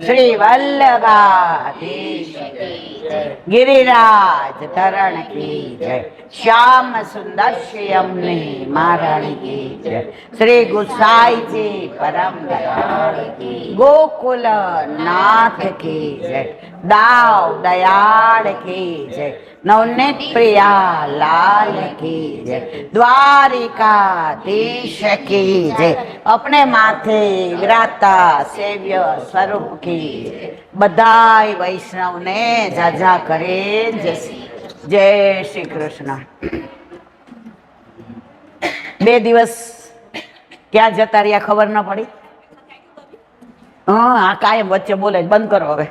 શ્રી વલ્લભાધીશ गिरिराज तरण की जय, श्याम सुंदर श्यामने महारानी की जय, श्री गुसाई जी परम दयाल की, गोकुल नाथ की जय, दाव दयाल की जय, नवनीत प्रिया लाल की जय, द्वारिकाधीश की जय, अपने माथे विराता सेव्य स्वरूप की बधाई वैष्णव ने जाजा करे जय श्री कृष्ण। 2 દિવસ ક્યાં જતા રહ્યા ખબર ન પડી। હા, કાયમ વચ્ચે બોલે, બંધ કરો હવે।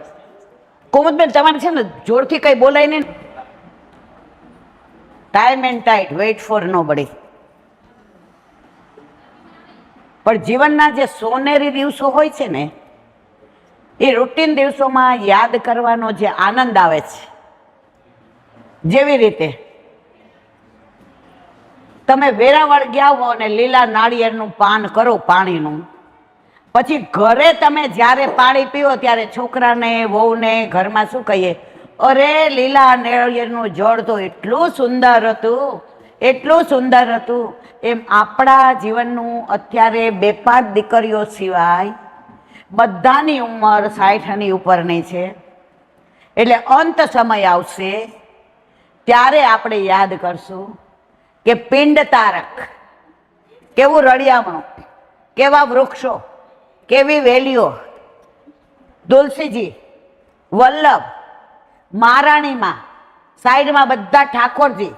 કુમુદબેન તમારે છે ને જોરથી કઈ બોલાય નહીં। Time and tight, weight four nobody. પણ જીવનના જે સોનેરી દિવસો હોય છે ને, એ રૂટીન દિવસોમાં યાદ કરવાનો જે આનંદ આવે છે, જેવી રીતે તમે વેરાવળ ગયા હો અને લીલા નાળિયેરનું પાન કરો પાણીનું, પછી ઘરે તમે જ્યારે પાણી પીવો ત્યારે છોકરાને વહુને ઘરમાં શું કહીએ, અરે લીલા નાળિયેરનું જળ તો એટલું સુંદર હતું, એટલું સુંદર હતું। એમ આપણા જીવનનું અત્યારે 2-5 દીકરીઓ સિવાય બધાની ઉંમર 60ની ઉપરની છે। એટલે અંત સમય આવશે ત્યારે આપણે યાદ કરશું કે પિંડ તારક કેવું રળિયામણું, કેવા વૃક્ષો, કેવી વેલીઓ, તુલસીજી, વલ્લભ, મહારાણીમાં, સાઈડમાં બધા ઠાકોરજી,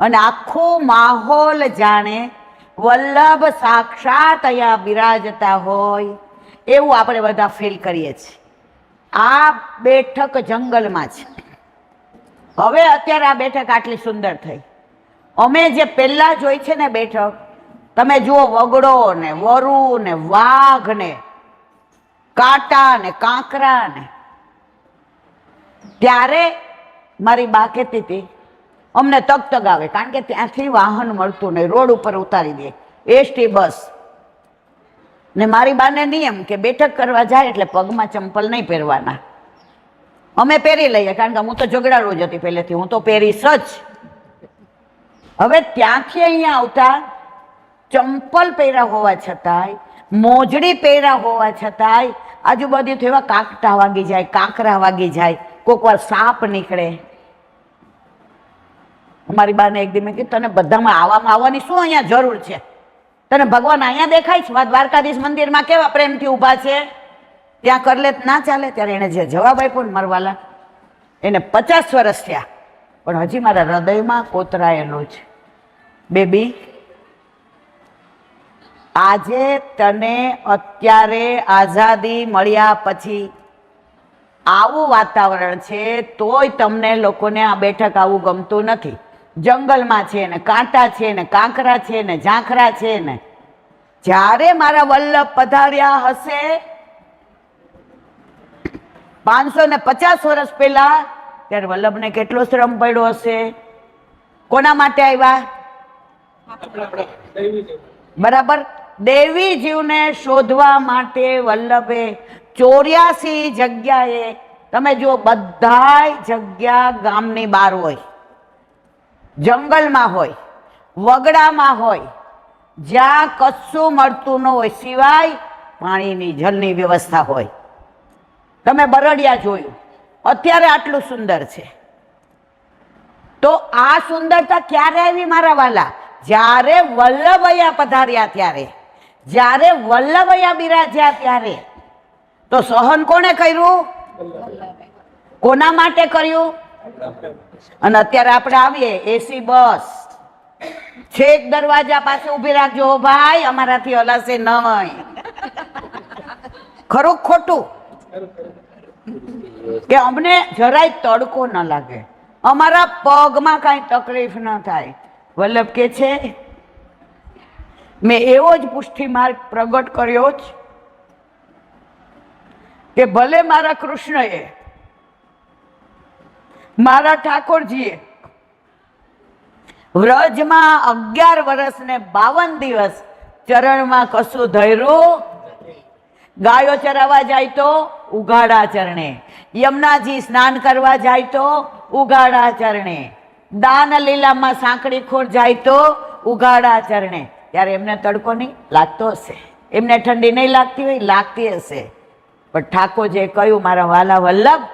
અને આખો માહોલ જાણે વલ્લભ સાક્ષાત અહીંયા બિરાજતા હોય એવું આપણે બધા ફીલ કરીએ છીએ। આ બેઠક જંગલમાં છે। હવે અત્યારે આ બેઠક આટલી સુંદર થઈ। અમે જે પહેલા જોઈ છે ને બેઠક, તમે જુઓ વગડો ને વરુ ને વાઘ ને કાંટા ને કાંકરા ને, ત્યારે મારી બા કહેતી હતી અમને તગતગ આવે, કારણ કે ત્યાંથી વાહન મળતું નહીં, રોડ ઉપર ઉતારી દે, એસટી બસ। ને મારી બાને નિયમ કે બેઠક કરવા જાય એટલે પગમાં ચંપલ નહીં પહેરવાના। અમે પહેરી લઈએ, કારણ કે હું તો ઝઘડાળું જ હતી પહેલેથી, હું તો પહેરીશ જ। હવે ત્યાંથી અહીંયા આવતા ચંપલ પહેર્યા હોવા છતાંય, મોજડી પહેર્યા હોવા છતાંય આજુબાજુથી એવા કાંકટા વાગી જાય, કાંકરા વાગી જાય, કોઈક વાર સાપ નીકળે। અમારી બાને એક દી મેં કીધું તને બધામાં આવવાની શું અહીંયા જરૂર છે? તને ભગવાન અહીંયા દેખાય છે? દ્વારકાધીશ મંદિરમાં કેવા પ્રેમથી ઊભા છે, ત્યાં કરલે ના ચાલે? ત્યારે એને જે જવાબ આપ્યો ને મરવાલા, એને 50 વર્ષ થયા પણ હજી મારા હૃદયમાં કોતરાયેલું છે, બેબી આજે તને અત્યારે આઝાદી મળ્યા પછી આવું વાતાવરણ છે, તોય તમને લોકોને આ બેઠક આવું ગમતું નથી। જંગલમાં છે ને કાંટા છે ને કાંકરા છે ને ઝાંખરા છે ને, જ્યારે મારા વલ્લભ પધાર્યા હશે 550 વર્ષ પહેલા, ત્યારે વલ્લભને કેટલો શ્રમ પડ્યો હશે? કોના માટે આવ્યા? બરાબર, દેવી જીવને શોધવા માટે વલ્લભે 84 જગ્યાએ, તમે જુઓ બધાય જગ્યા ગામની બહાર હોય, જંગલમાં હોય, વગડામાં હોય, જ્યાં કશું મળતું ન હોય સિવાય પાણીની જલની વ્યવસ્થા હોય। તમે બરડિયા જોયું, અત્યારે આટલું સુંદર છે। તો આ સુંદરતા ક્યારે આવી મારા વાલા? જ્યારે વલ્લભૈયા પધાર્યા ત્યારે, જ્યારે વલ્લભૈયા બિરાજ્યા ત્યારે। તો સહન કોણે કર્યું? કોના માટે કર્યું? અને અત્યારે આપણે આવીએ એસી બસ, છેક દરવાજા પાસે ઉભી રાખજો ભાઈ, અમારાથી હલાશે નહીં। ખરું ખોટું? કે અમને જરાય તડકો ન લાગે, અમારા પગમાં કાંઈ તકલીફ ન થાય। વલ્લભ કે છે મેં એવો જ પુષ્ટિ માર્ગ પ્રગટ કર્યો જ કે ભલે મારા કૃષ્ણએ, મારા ઠાકોરજીએ વ્રજમાં 11 વર્ષ ને 52 દિવસ ચરણમાં કશું ધર્યું ગાયો ચરાવવા જાય તો ઉઘાડા ચરણે, યમુનાજી સ્નાન કરવા જાય તો ઉઘાડા ચરણે, દાન લીલામાં સાંકડી ખોર જાય તો ઉઘાડા ચરણે. ત્યારે એમને તડકો નહીં લાગતો હશે, એમને ઠંડી નહીં લાગતી હોય, લાગતી હશે. પણ ઠાકોરજીએ કહ્યું, મારા વાલા વલ્લભ,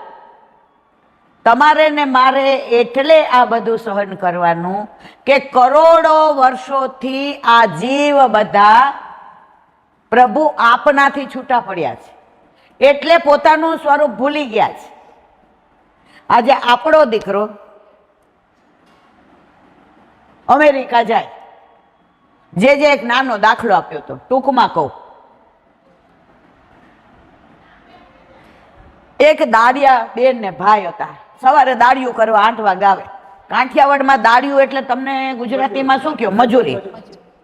તમારે ને મારે એટલે આ બધું સહન કરવાનું કે કરોડો વર્ષોથી આ જીવ બધા પ્રભુ આપનાથી છૂટા પડ્યા છે, એટલે પોતાનું સ્વરૂપ ભૂલી ગયા છે. આજે આપણો દીકરો અમેરિકા જાય, જે એક નાનો દાખલો આપ્યો હતો, ટૂંકમાં કહું, એક દાડિયા બેન ને ભાઈ હતા. સવારે દાડિયું કરવા 8 વાગે આવે. કાઠિયાવાડમાં દાડિયું એટલે તમને ગુજરાતીમાં શું કહો? મજૂરી.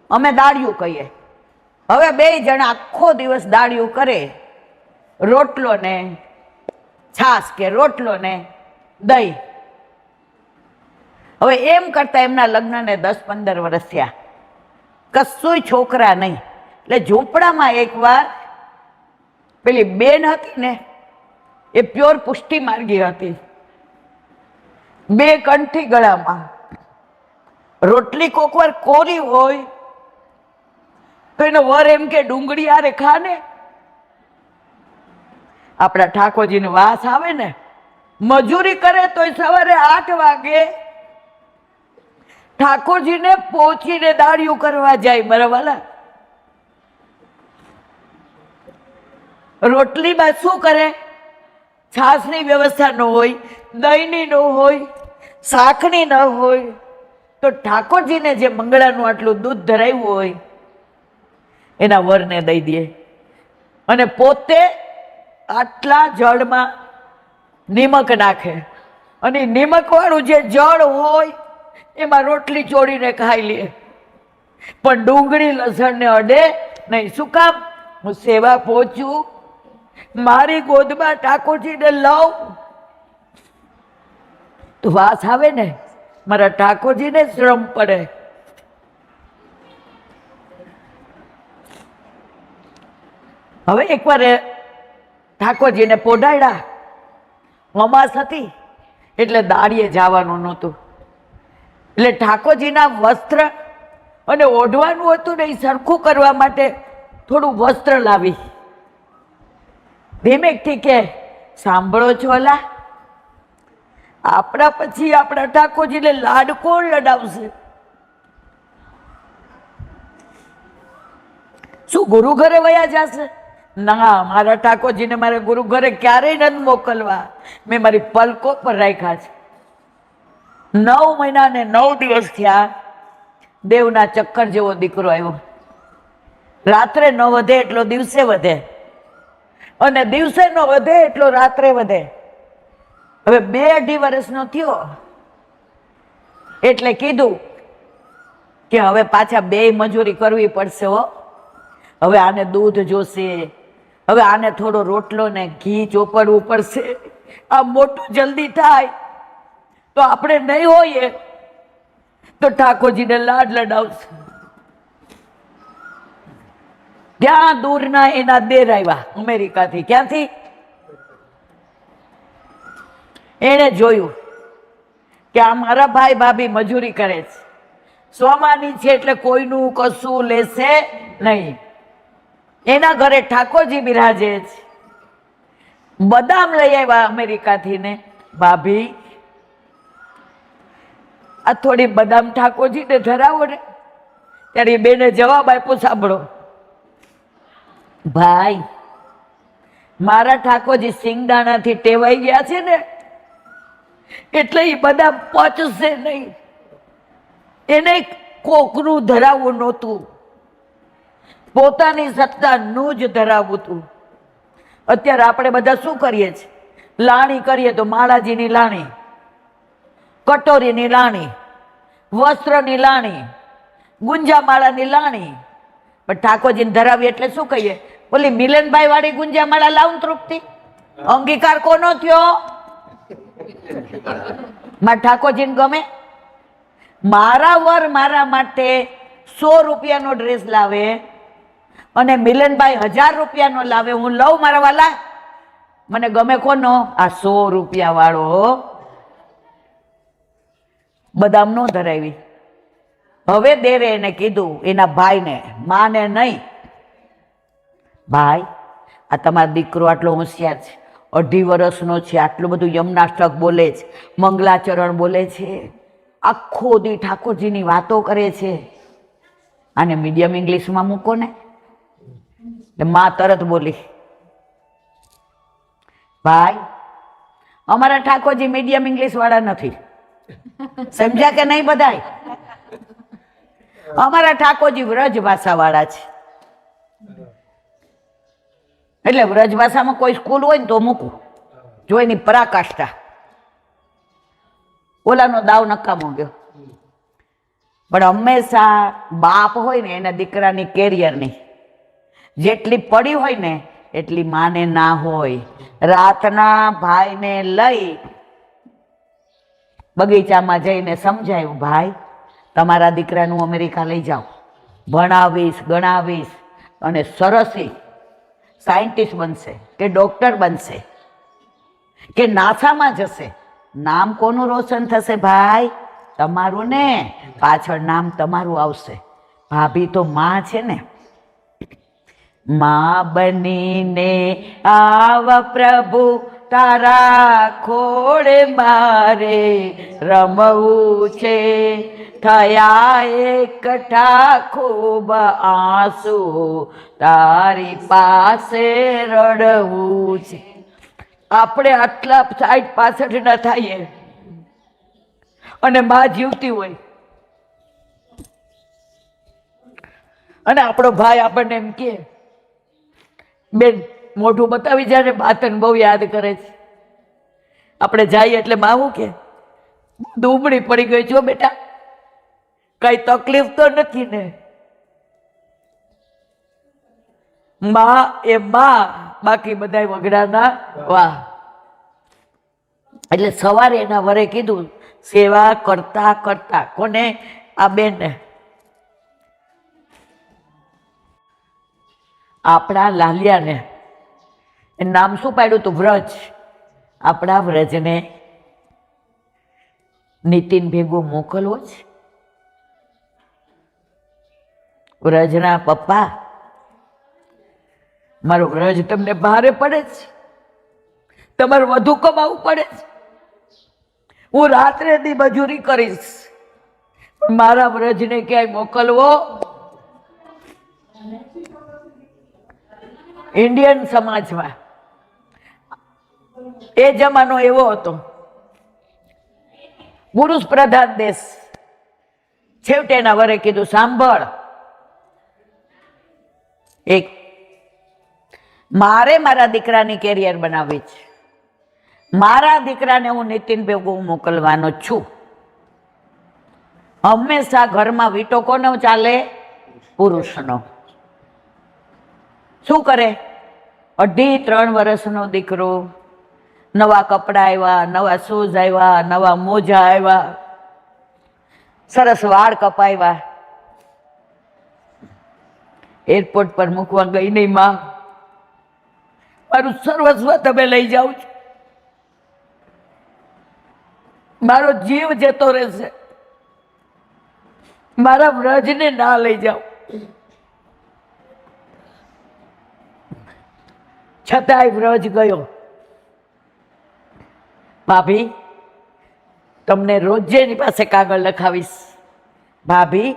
અમે દાડિયું કહીએ. હવે 2 જણા આખો દિવસ દાડિયું કરે, રોટલો ને છાશ કે રોટલો ને દહીં. હવે એમ કરતા એમના લગ્નને 10-15 વર્ષ થયા, કશું છોકરા નહીં. એટલે ઝૂંપડામાં એકવાર પેલી બેન હતી ને, એ પ્યોર પુષ્ટિ માર્ગી હતી, 2 કંઠી ગળામાં, રોટલી કોકવાર કોરી હોય તો એનો વર એમ કે ડુંગળી આરે ખા ને. આપણા ઠાકોરજીનો વાસ આવે ને, મજૂરી કરે તો સવારે 8 વાગે ઠાકોરજીને પહોંચીને દાડિયું કરવા જાય. બરાબર, રોટલીમાં શું કરે? છાશની વ્યવસ્થા ન હોય, દહીંની ન હોય, શાકની ન હોય, તો ઠાકોરજીને જે મંગળાનું આટલું દૂધ ધરાવ્યું હોય એના વરને દઈ દે, અને પોતે આટલા જળમાં નિમક નાખે, અને નિમક વાળું જે જળ હોય એમાં રોટલી ચોળીને ખાઈ લે. પણ ડુંગળી લસણને અડે નહીં. શું કામ? હું સેવા પહોંચું, મારી ગોદમાં ઠાકોરજીને લઉં તો વાસ આવે ને, મારા ઠાકોરજીને શ્રમ પડે. હવે એકવાર ઠાકોરજીને પોઢાડ્યા, અમાસ હતી એટલે દાડીએ જવાનું નહોતું, એટલે ઠાકોરજીના વસ્ત્ર અને ઓઢવાનું હતું ને, એ સરખું કરવા માટે થોડું વસ્ત્ર લાવી. ધીમેકથી કે, સાંભળો છો લા, આપણા પછી આપણા ઠાકોરજીને લાડ કોણ લડાવશે? શું ગુરુ ઘરે વયા જશે? ના, મારા ઠાકોરજીને મારે ગુરુ ઘરે ક્યારેય નથી મોકલવા. મેં મારી પલકો પર રાખ્યા છે. 9 મહિના ને 9 દિવસ થયા, દેવના ચક્કર જેવો દીકરો આવ્યો. રાત્રે ન વધે એટલો દિવસે વધે, અને દિવસે ન વધે એટલો રાત્રે વધે. હવે 2-2.5 વર્ષનો થયો એટલે કીધું કે હવે પાછા 2 મજૂરી કરવી પડશે હો. હવે આને દૂધ જોશે, હવે આને થોડો રોટલો ને ઘી ચોપડવું પડશે. આ મોટું જલ્દી થાય તો આપણે નહીં હોઈએ તો ઠાકોરજીને લાડ લડાવશે. ત્યાં દૂરના એના દેર આવ્યા અમેરિકાથી. ક્યાંથી? એને જોયું કે આ મારા ભાઈ ભાભી મજૂરી કરે છે, સ્વમાની છે, એટલે કોઈનું કશું લેશે નહીં. એના ઘરે ઠાકોરજી બિરાજે છે. બદામ લઈ આવ્યા અમેરિકાથી ને, ભાભી આ થોડી બદામ ઠાકોરજીને ધરાવો ને. ત્યારે બેને જવાબ આપ્યો, સાંભળો ભાઈ, મારા ઠાકોરજી સિંગદાણાથી ટેવાઈ ગયા છે ને, એટલે એ બદામ પચશે નહીં. એને કોકનું ધરાવવું નહોતું, પોતાની સત્તાનું જ ધરાવવું હતું. અત્યારે આપણે બધા શું કરીએ છીએ? લાણી કરીએ તો માળાજીની લાણી, કટોરીની લાણી, વસ્ત્રની લાણી, ગુંજામાળાની લાણી. પણ ઠાકોરજીને ધરાવી એટલે શું કહીએ? ઓલી મિલનભાઈ વાળી ગુંજામાળા લાવું તૃપ્તિ. અંગીકાર કોનો થયો? મારા ઠાકોરજીને ગમે. મારા વર મારા માટે 100 રૂપિયાનો ડ્રેસ લાવે, અને મિલનભાઈ 1000 રૂપિયાનો લાવે, હું લઉં મારા વાલા? મને ગમે કોનો? આ 100 રૂપિયા વાળો. બદામ નો ધરાવી. હવે દેરે એને કીધું એના ભાઈને, માને નહીં, ભાઈ આ તમારો દીકરો આટલો હોશિયાર છે, 2.5 વર્ષનો છે, આટલું બધું યમનાષ્ટક બોલે છે, મંગલાચરણ બોલે છે, આખો દી ઠાકોરજીની વાતો કરે છે, આને મીડિયમ ઇંગ્લિશમાં મૂકો ને. માં તરત બોલી, ભાઈ અમારા ઠાકોરજી મીડિયમ ઇંગ્લિશ વાળા નથી, સમજ્યા કે નહીં બધાય? અમારા ઠાકોરજી વ્રજ ભાષા વાળા છે. એટલે વ્રજ ભાષામાં કોઈ સ્કૂલ હોય ને તો મૂકું, જો એની પરાકાષ્ઠા. ઓલાનો દાવ નકામો ગયો. પણ હંમેશા બાપ હોય ને એના દીકરાની કેરિયરની જેટલી પડી હોય ને એટલી માને ના હોય. રાતના ભાઈને લઈ બગીચામાં જઈને સમજાયું, ભાઈ તમારા દીકરાનું અમેરિકા લઈ જાઓ, ભણાવીશ ગણાવીશ અને સરસ સાયન્ટિસ્ટ બનશે કે ડોક્ટર બનશે કે નાસામાં જશે. નામ કોનું રોશન થશે ભાઈ? તમારું ને. પાછળ નામ તમારું આવશે. ભાભી તો માં છે ને. માં બનીને આવ પ્રભુ તારા ખોળે મારે રમવું છે, થયા એકઠા ખૂબ આંસુ તારી પાસે રડવું છે. આપણે આટલા 60-65 ના થઈએ અને માં જીવતી હોય અને આપણો ભાઈ આપણને એમ કે, બેન મોઢું બતાવી જાય ને, બાતન બહુ યાદ કરે છે. આપણે જઈએ એટલે માં શું કે, દુબળી પડી ગઈ છો બેટા, કઈ તકલીફ તો નથી ને? માં એ માં, બાકી બધા વગડાના વાહ. એટલે સવારે એના વરે કીધું, સેવા કરતા કરતા. કોને? આ બેન ને. આપણા લાલિયાને એ નામ શું પાડ્યું હતું? વ્રજ. આપણા વ્રજને નીતિન ભેગું મોકલવો છે. વ્રજના પપ્પા, મારો વ્રજ તમને ભારે પડે છે, તમારે વધુ કમાવું પડે છે, હું રાત્રે દી મજૂરી કરીશ, મારા વ્રજને ક્યાંય મોકલવો. ઇન્ડિયન સમાજમાં એ જમાનો એવો હતો, પુરુષ પ્રધાન દેશ. છેવટે એના વરે કીધું, સાંભળ, એક મારે મારા દીકરાની કેરિયર બનાવવી છે, મારા દીકરાને હું નીતિન ભેગું મોકલવાનો છું. હંમેશા ઘરમાં વીટો કોનો ચાલે? પુરુષનો. શું કરે? 2.5-3 વર્ષનો દીકરો, નવા કપડા આવ્યા, નવા શૂઝ આવ્યા, નવા મોજા આવ્યા, સરસ વાળ કપાવ્યા. એરપોર્ટ પર મૂકવા ગઈ નહીં, માં મારું સર્વસ્વ તમે લઈ જાઓ છો, મારો જીવ જતો રહેશે, મારા વ્રજને ના લઈ જાઓ. છતાંય વ્રજ ગયો. ભાભી તમને રોજે એની પાસે કાગળ લખાવીશ. ભાભી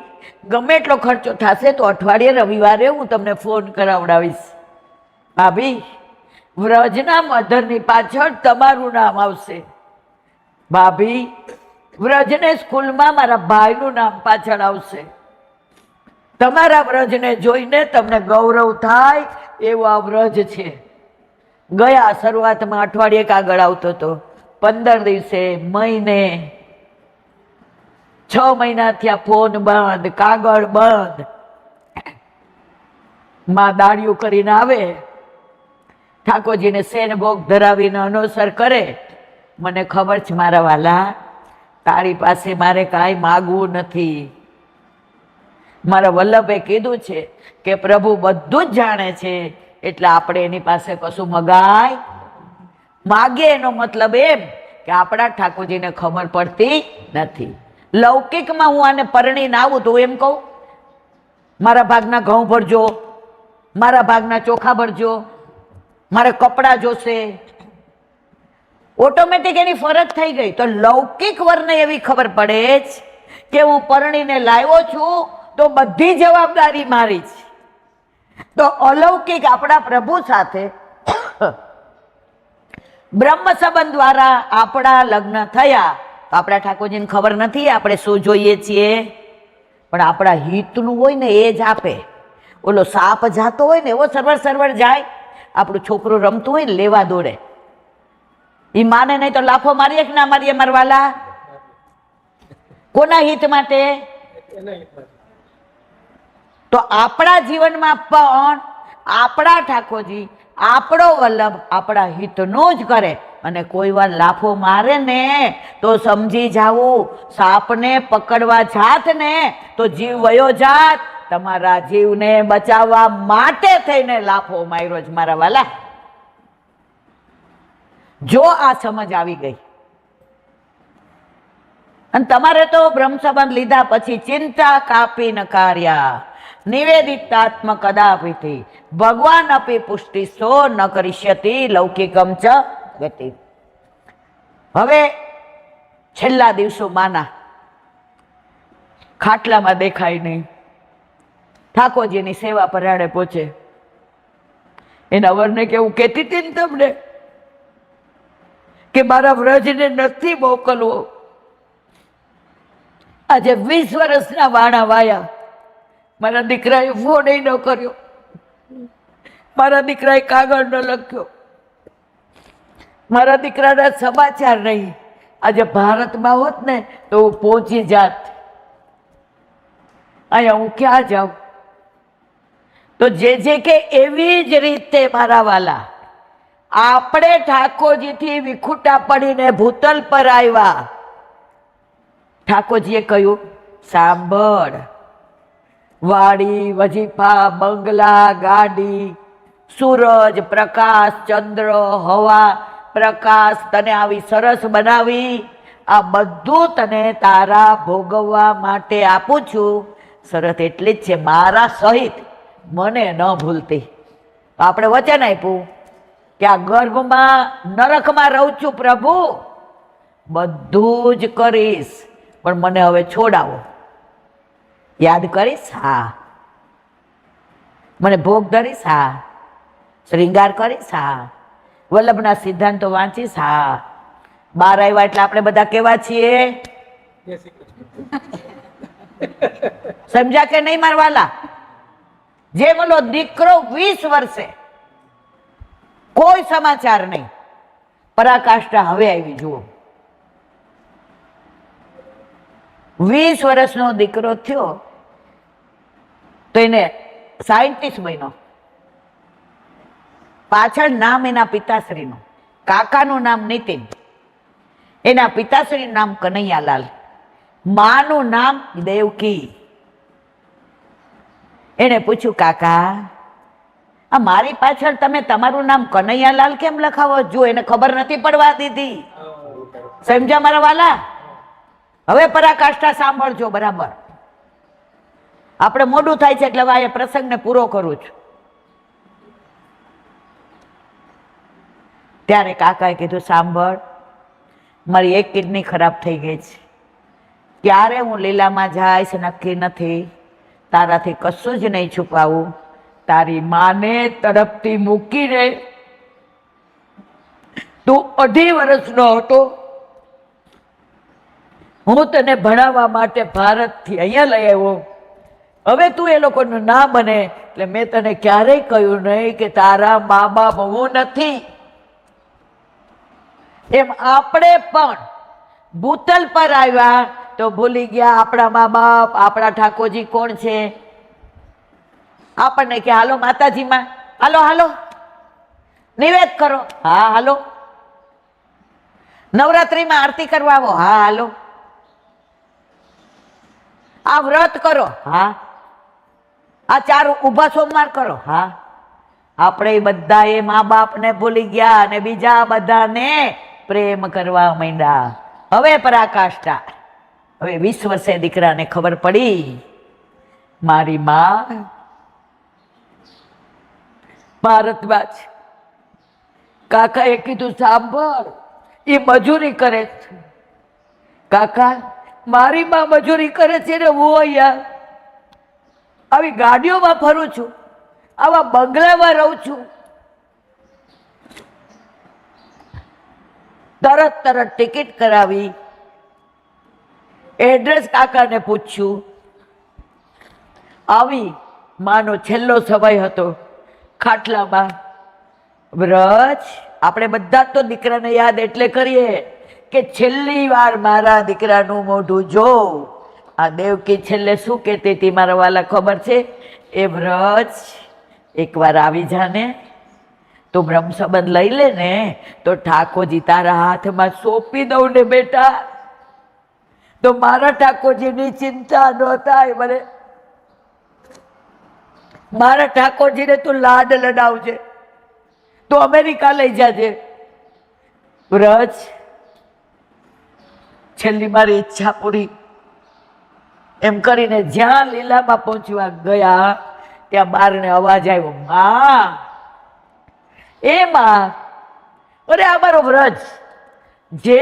ગમે એટલો ખર્ચો થશે તો અઠવાડિયે રવિવારે હું તમને ફોન કરાવડાવીશ. ભાભી વ્રજના મધરની પાછળ તમારું નામ આવશે. ભાભી વ્રજને સ્કૂલમાં મારા ભાઈનું નામ પાછળ આવશે. તમારા વ્રજને જોઈને તમને ગૌરવ થાય એવો આ વ્રજ છે. ગયા શરૂઆતમાં અઠવાડિયે કાગળ આવતો હતો, 15 દિવસે, મહિને, 6 મહિના થયા ફોન બંધ, કાગળ બંધ. માં દાડિયું કરીને આવે, ઠાકોરજીને શેન ભોગ ધરાવીને અનુસર કરે. મને ખબર છે મારા વાલા, તારી પાસે મારે કાંઈ માગવું નથી, મારા વલ્લભે કીધું છે કે પ્રભુ બધું જ જાણે છે, એટલે આપણે એની પાસે કશું માગીએ એનો મતલબ એમ કે આપણા ઠાકોરજીને ખબર પડતી નથી. લૌકિકમાં હું આને પરણીને આવું તો એમ કહું, મારા ભાગના ઘઉં ભરજો, મારા ભાગના ચોખા ભરજો, મારે કપડાં જોશે, ઓટોમેટિક એની ફરજ થઈ ગઈ. તો લૌકિક વરને એવી ખબર પડે જ કે હું પરણીને લાવ્યો છું તો બધી જવાબદારી મારી છે. તો અલૌકિક આપણા પ્રભુ સાથે બ્રહ્મ સંબંધ દ્વારા આપણા લગ્ન થયા તો આપણા ઠાકોરજીને ખબર નથી આપણે શું જોઈએ છીએ, પણ આપણા હિતનું હોય ને એ જ આપે. ઓલો સાપ જાતો હોય ને એવો સરવર જાય, આપણું છોકરું રમતું હોય ને લેવા દોડે, એ માને નહીં તો લાફો મારીએ કે ના મારીએ મારવાલા? કોના હિત માટે? તો આપણા જીવનમાં પણ આપણા ઠાકોરજી, આપણો વલ્લભ આપણા હિતનું જ કરે. અને કોઈ વાર લાફો મારે ને તો સમજી જાવું, સાપને પકડવા જાત ને તો જીવ વયો જાત, તમારા જીવને બચાવવા માટે થઈને લાફો માર્યો જ મારા વાલા. જો આ સમજ આવી ગઈ, અને તમારે તો બ્રહ્મ સંબંધ લીધા પછી ચિંતા કાપી નકાર્યા, નિવેદિતાત્મ કદાપિથી ભગવાન અપી પુષ્ટિ સો ન કરિષ્યતિ લૌકિકમ ચ ગતિ. હવે છેલ્લા દિવસો માના ખાટલામાં દેખાય નહીં, ઠાકોરજીની સેવા પરાડે પહોંચે. એના વરને કેવું કહેતી હતી ને તમને કે મારા વ્રજને નથી મોકલવો. આજે 20 વર્ષના વાણા વાયા, મારા દીકરાએ ફોન ન કર્યો, મારા દીકરાએ કાગળ ન લખ્યો, મારા દીકરાના સમાચાર નહીં. આજે ભારતમાં હોત ને તો હું પહોંચી જાત, અહીંયા હું ક્યાં જાઉં? તો જે કે એવી જ રીતે મારા વાલા, આપણે ઠાકોરજીથી વિખૂટા પડીને ભૂતલ પર આવ્યા. ઠાકોરજીએ કહ્યું, સાંભળ, વાડી, વજીફા, બંગલા, ગાડી, સૂરજ, પ્રકાશ, ચંદ્ર, હવા, પ્રકાશ, તને આવી સરસ બનાવી, આ બધું તને તારા ભોગવવા માટે આપું છું. શરત એટલી જ છે, મારા સહિત મને ન ભૂલતી. આપણે વચન આપ્યું કે આ ગર્ભમાં નરકમાં રહું છું પ્રભુ, બધું જ કરીશ, પણ મને હવે છોડાવો. યાદ કરીશ? હા. મને ભોગ ધરીશ? હા. શ્રૃંગાર કરીશ? હા. વલ્લભના સિદ્ધાંતો વાંચીશ? હા. બહાર આવ્યા એટલે આપણે બધા કેવા છીએ? સમજ્યા કે નહીં મારવાલા? જે બોલો દીકરો 20 વર્ષે કોઈ સમાચાર નહીં, પરાકાષ્ઠા હવે આવી. જુઓ, 20 વર્ષનો દીકરો થયો તો એને સાયન્ટિસ્ટ બન્યો. પાછળ નામ એના પિતાશ્રીનું, કાકાનું નામ નીતિન, એના પિતાશ્રીનું નામ કનૈયાલાલ, માનું નામ દેવકી. એને પૂછ્યું, કાકા, આ મારી પાછળ તમે તમારું નામ કનૈયાલાલ કેમ લખાવો? જો એને ખબર નથી પડવા દીધી. સમજ્યા મારા વાલા? હવે પરાકાષ્ઠા સાંભળજો બરાબર. આપણે મોડું થાય છે એટલે આ પ્રસંગને પૂરો કરું છું. ત્યારે કાકાએ કીધું, સાંભળ, મારી એક કિડની ખરાબ થઈ ગઈ છે, ક્યારે હું લીલામાં જઈશ નક્કી નથી, તારાથી કશું જ નહીં છુપાવું. તારી માને તડપતી મૂકીને તું 2.5 વર્ષનો હતો, હું તને ભણાવવા માટે ભારતથી અહીંયા લઈ આવ્યો. હવે તું એ લોકોનું ના બને એટલે મેં તને ક્યારેય કહ્યું નહીં કે તારા મા બાપ હું નથી. એમ આપણે પણ ભૂતલ પર આવ્યા તો ભૂલી ગયા આપણા મા બાપ, આપણા ઠાકોરજી કોણ છે. આપણને કે હાલો માતાજીમાં, હાલો હાલો નિવેદ કરો, હા હાલો. નવરાત્રીમાં આરતી કરવા આવો, હા હાલો. આ વ્રત કરો, હા. આ 4 ઊભા સોમવાર કરો. હા, આપણે બધા એ મા બાપને ભૂલી ગયા અને બીજા બધાને પ્રેમ કરવા માંડ્યા. હવે પરાકાષ્ઠા. હવે 20 વર્ષે દીકરાને ખબર પડી મારી માં ભારતમાં છે. કાકાએ કીધું સાંભળ, એ મજૂરી કરે છે. કાકા, મારી માં મજૂરી કરે છે ને હું અહીંયા આવી ગાડીઓમાં ફરું છું, આવા બંગલામાં રહું છું. તરત ટિકિટ કરાવી, એડ્રેસ કાકાને પૂછ્યું. આવી માનો છેલ્લો સમય હતો ખાટલામાં. વ્રજ, આપણે બધા તો દીકરાને યાદ એટલે કરીએ કે છેલ્લી વાર મારા દીકરાનું મોઢું જોઉં. આ દેવકી છેલ્લે શું કહેતી હતી મારા વાલા ખબર છે? એ વ્રજ, એકવાર આવી જાને, તો બ્રહ્મ સંબંધ લઈ લે ને તો ઠાકોરજી તારા હાથમાં સોંપી દઉં ને બેટા, તો મારા ઠાકોરજીની ચિંતા ન થાય. મને મારા ઠાકોરજીને તું લાડ લડાવજે, તો અમેરિકા લઈ જાજે. વ્રજ, છેલ્લી મારી ઈચ્છા પૂરી એમ કરીને જ્યાં લીલામાં પહોંચવા ગયા ત્યાં બારને અવાજ આવ્યો, માં. એ માં, અરે આ મારો વ્રજ. જે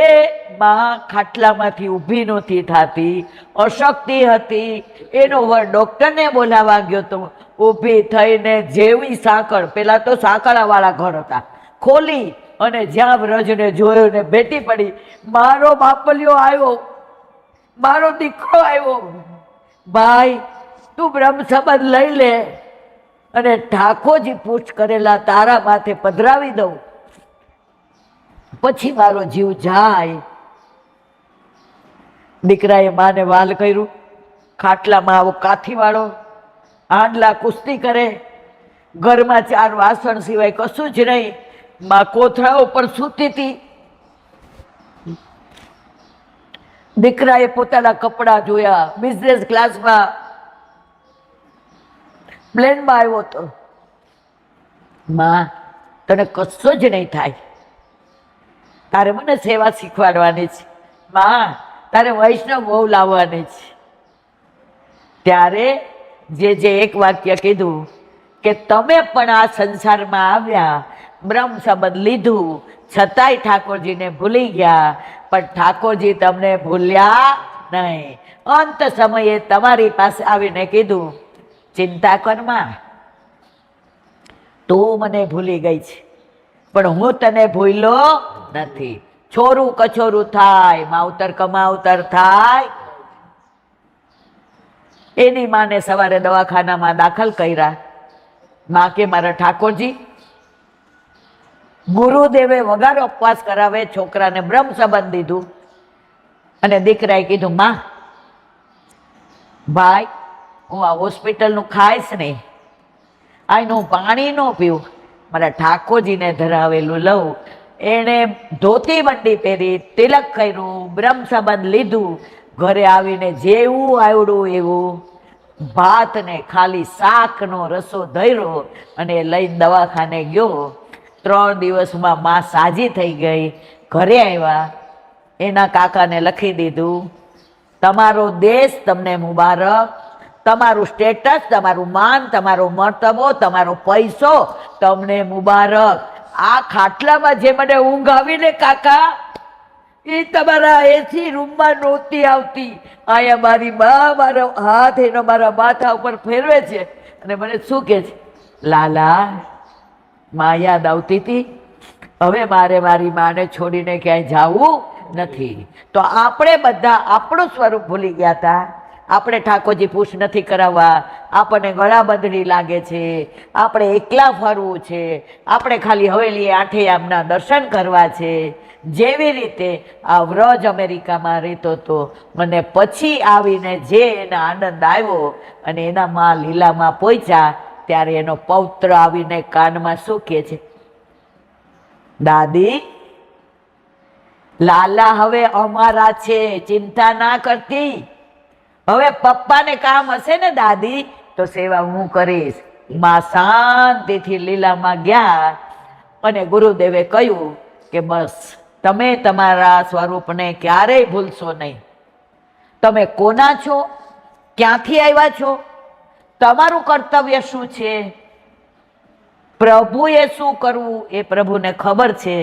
માં ખાટલામાંથી ઊભી નહોતી થતી, અશક્તિ હતી, એનો વર ડોક્ટરને બોલાવા ગયો તો ઊભી થઈને જેવી સાંકળ, પેલા તો સાંકળાવાળા ઘર હતા, ખોલી અને જ્યાં વ્રજને જોયો ને ભેટી પડી, મારો બાપલિયો આવ્યો, મારો દીકરો આવ્યો. ભાઈ, તું બ્રહ્મ સંબંધ લઈ લે અને ઠાકોરજી પૂછ કરેલા તારા માથે પધરાવી દઉં, પછી મારો જીવ જાય. દીકરાએ માને વાલ કર્યું. ખાટલામાં આવો કાથીવાળો, આંડલા કુસ્તી કરે, ઘરમાં 4 વાસણ સિવાય કશું જ નહીં. માં કોથળા ઉપર સૂતી હતી. દીકરાએ પોતાના કપડા જોયા, બિઝનેસ ક્લાસમાં પ્લેનમાં આવ્યો હતો. માં, તને કશું જ નહીં થાય, તારે મને સેવા શીખવાડવાની છે. માં, તારે વૈષ્ણવ બહુ લાવવાની છે. ત્યારે જે એક વાક્ય કીધું કે તમે પણ આ સંસારમાં આવ્યા, બ્રહ્મ સંબંધ લીધું, છતાંય ઠાકોરજીને ભૂલી ગયા, પણ ઠાકોરજી તમને ભૂલ્યા નહીં. અંત સમયે તમારી પાસે આવીને કીધું, ચિંતા કરમાં, તું મને ભૂલી ગઈ છે પણ હું તને ભૂલ્યો નથી. છોરું કછોરું થાય, માવતર કમાવતર થાય. એની માને સવારે દવાખાનામાં દાખલ કર્યા. માં કે મારા ઠાકોરજી, ગુરુદેવે વગર ઉપવાસ કરાવે છોકરાને બ્રહ્મ સંબંધ દીધું. અને દીકરાએ કીધું, માં, ભાઈ, હું આ હોસ્પિટલનું ખાઈશ નહીં, આનું પાણી ન પીવું, મારા ઠાકોરજીને ધરાવેલું લઉં. એણે ધોતી બંડી પહેરી, તિલક કર્યું, બ્રહ્મ સંબંધ લીધું. ઘરે આવીને જેવું આવડું એવું ભાત ને ખાલી શાકનો રસો ધર્યો અને લઈને દવાખાને ગયો. 3 દિવસમાં માં સાજી થઈ ગઈ. ઘરે આવ્યા, એના કાકાને લખી દીધું, તમારો દેશ તમને મુબારક, તમારું સ્ટેટસ, તમારું માન, તમારો મર્તબો, તમારો પૈસો તમને મુબારક. આ ખાટલામાં જે મને ઊંઘ આવી ને કાકા, એ તમારા એસી રૂમમાં નહોતી આવતી. અહીંયા મારી બા મારો હાથ એનો મારા માથા ઉપર ફેરવે છે અને મને શું કહે છે, લાલા, માં યાદ આવતી હતી, હવે મારે મારી માને છોડીને ક્યાંય જવું નથી. તો આપણે બધા આપણું સ્વરૂપ ભૂલી ગયા હતા. આપણે ઠાકોરજી પૂછ નથી કરાવવા, આપણને ગળાબંધણી લાગે છે, આપણે એકલા ફરવું છે, આપણે ખાલી હવેલી 8 આમના દર્શન કરવા છે. જેવી રીતે આ વ્રજ અમેરિકામાં રહેતો હતો અને પછી આવીને જે એને આનંદ આવ્યો અને એના માં લીલામાં પહોંચ્યા ત્યારે એનો પૌત્ર આવીને કાનમાં શું કહે છે, દાદી, લાલા હવે અમારા છે, ચિંતા ના કરતી. હવે પપ્પાને કામ હશે ને દાદી, તો સેવા હું કરીશ. માં શાંતિથી લીલામાં ગયા અને ગુરુદેવે કહ્યું કે બસ તમે તમારા સ્વરૂપને ક્યારેય ભૂલશો નહીં. તમે કોના છો, ક્યાંથી આવ્યા છો, તમારું કર્તવ્ય શું છે, પ્રભુએ શું કરવું એ પ્રભુને ખબર છે.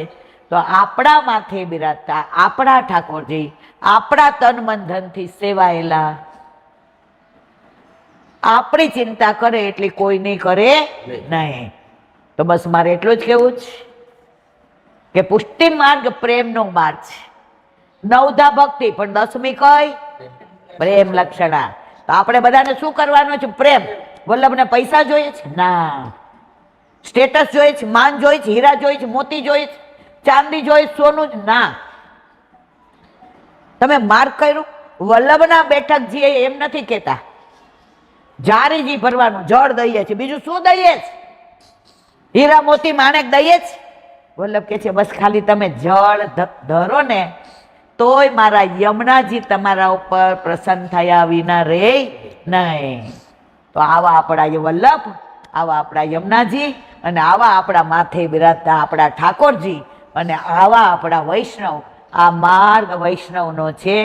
તો આપણા માથે બિરાજતા આપણા ઠાકોરજી, આપણા તન મન ધનથી સેવાયેલા, આપણી ચિંતા કરે એટલી કોઈ નહીં કરે નહીં. તો બસ મારે એટલું જ કહેવું છે કે પુષ્ટિ માર્ગ પ્રેમનો માર્ગ છે. નવધા ભક્તિ, પણ 10મી કઈ? પ્રેમ લક્ષણા. તો આપણે બધાને શું કરવાનું છે? પ્રેમ. વલ્લભને પૈસા જોઈએ છે? ના. સ્ટેટસ જોઈએ છે, માન જોઈએ છે, હીરા જોઈએ છે, મોતી જોઈએ છે, ચાંદી જોઈએ, સોનું જ ના. તમે માર્ગ કર્યું. વલ્લભના બેઠકજી એમ નથી કેતા જારીજી ભરવાનું, જળ દઈએ છે, બીજું શું દઈએ છે? હીરા મોતી માણેક દઈએ છે? વલ્લભ કે છે બસ ખાલી તમે જળ ધરો ને તોય મારા યમુનાજી તમારા ઉપર પ્રસન્ન થયા વિના રે નહીં. તો આવા આપણા વલ્લભ, આવા આપણા યમુનાજી, અને આવા આપણા માથે બિરાજતા આપણા ઠાકોરજી, અને આવા આપણા વૈષ્ણવ. આ માર્ગ વૈષ્ણવનો છે.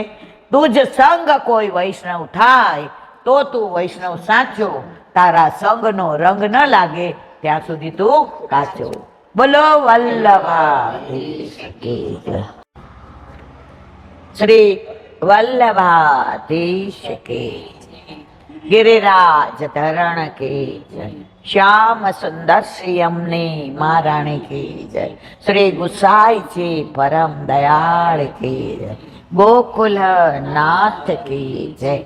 તુજ સંગ કોઈ વૈષ્ણવ થાય તો તું વૈષ્ણવ સાચો. તારા સંગનો રંગ ન લાગે ત્યાં સુધી તું કાચો. બોલો વલ્લભાધીશ કી જય. શ્રી વલ્લભાધીશ કી જય. गिरिराज धरण की जय. श्याम सुंदर श्री अमनी महाराणी की जय. श्री गुसाई जी परम दयाल की जय. गोकुल नाथ की जय.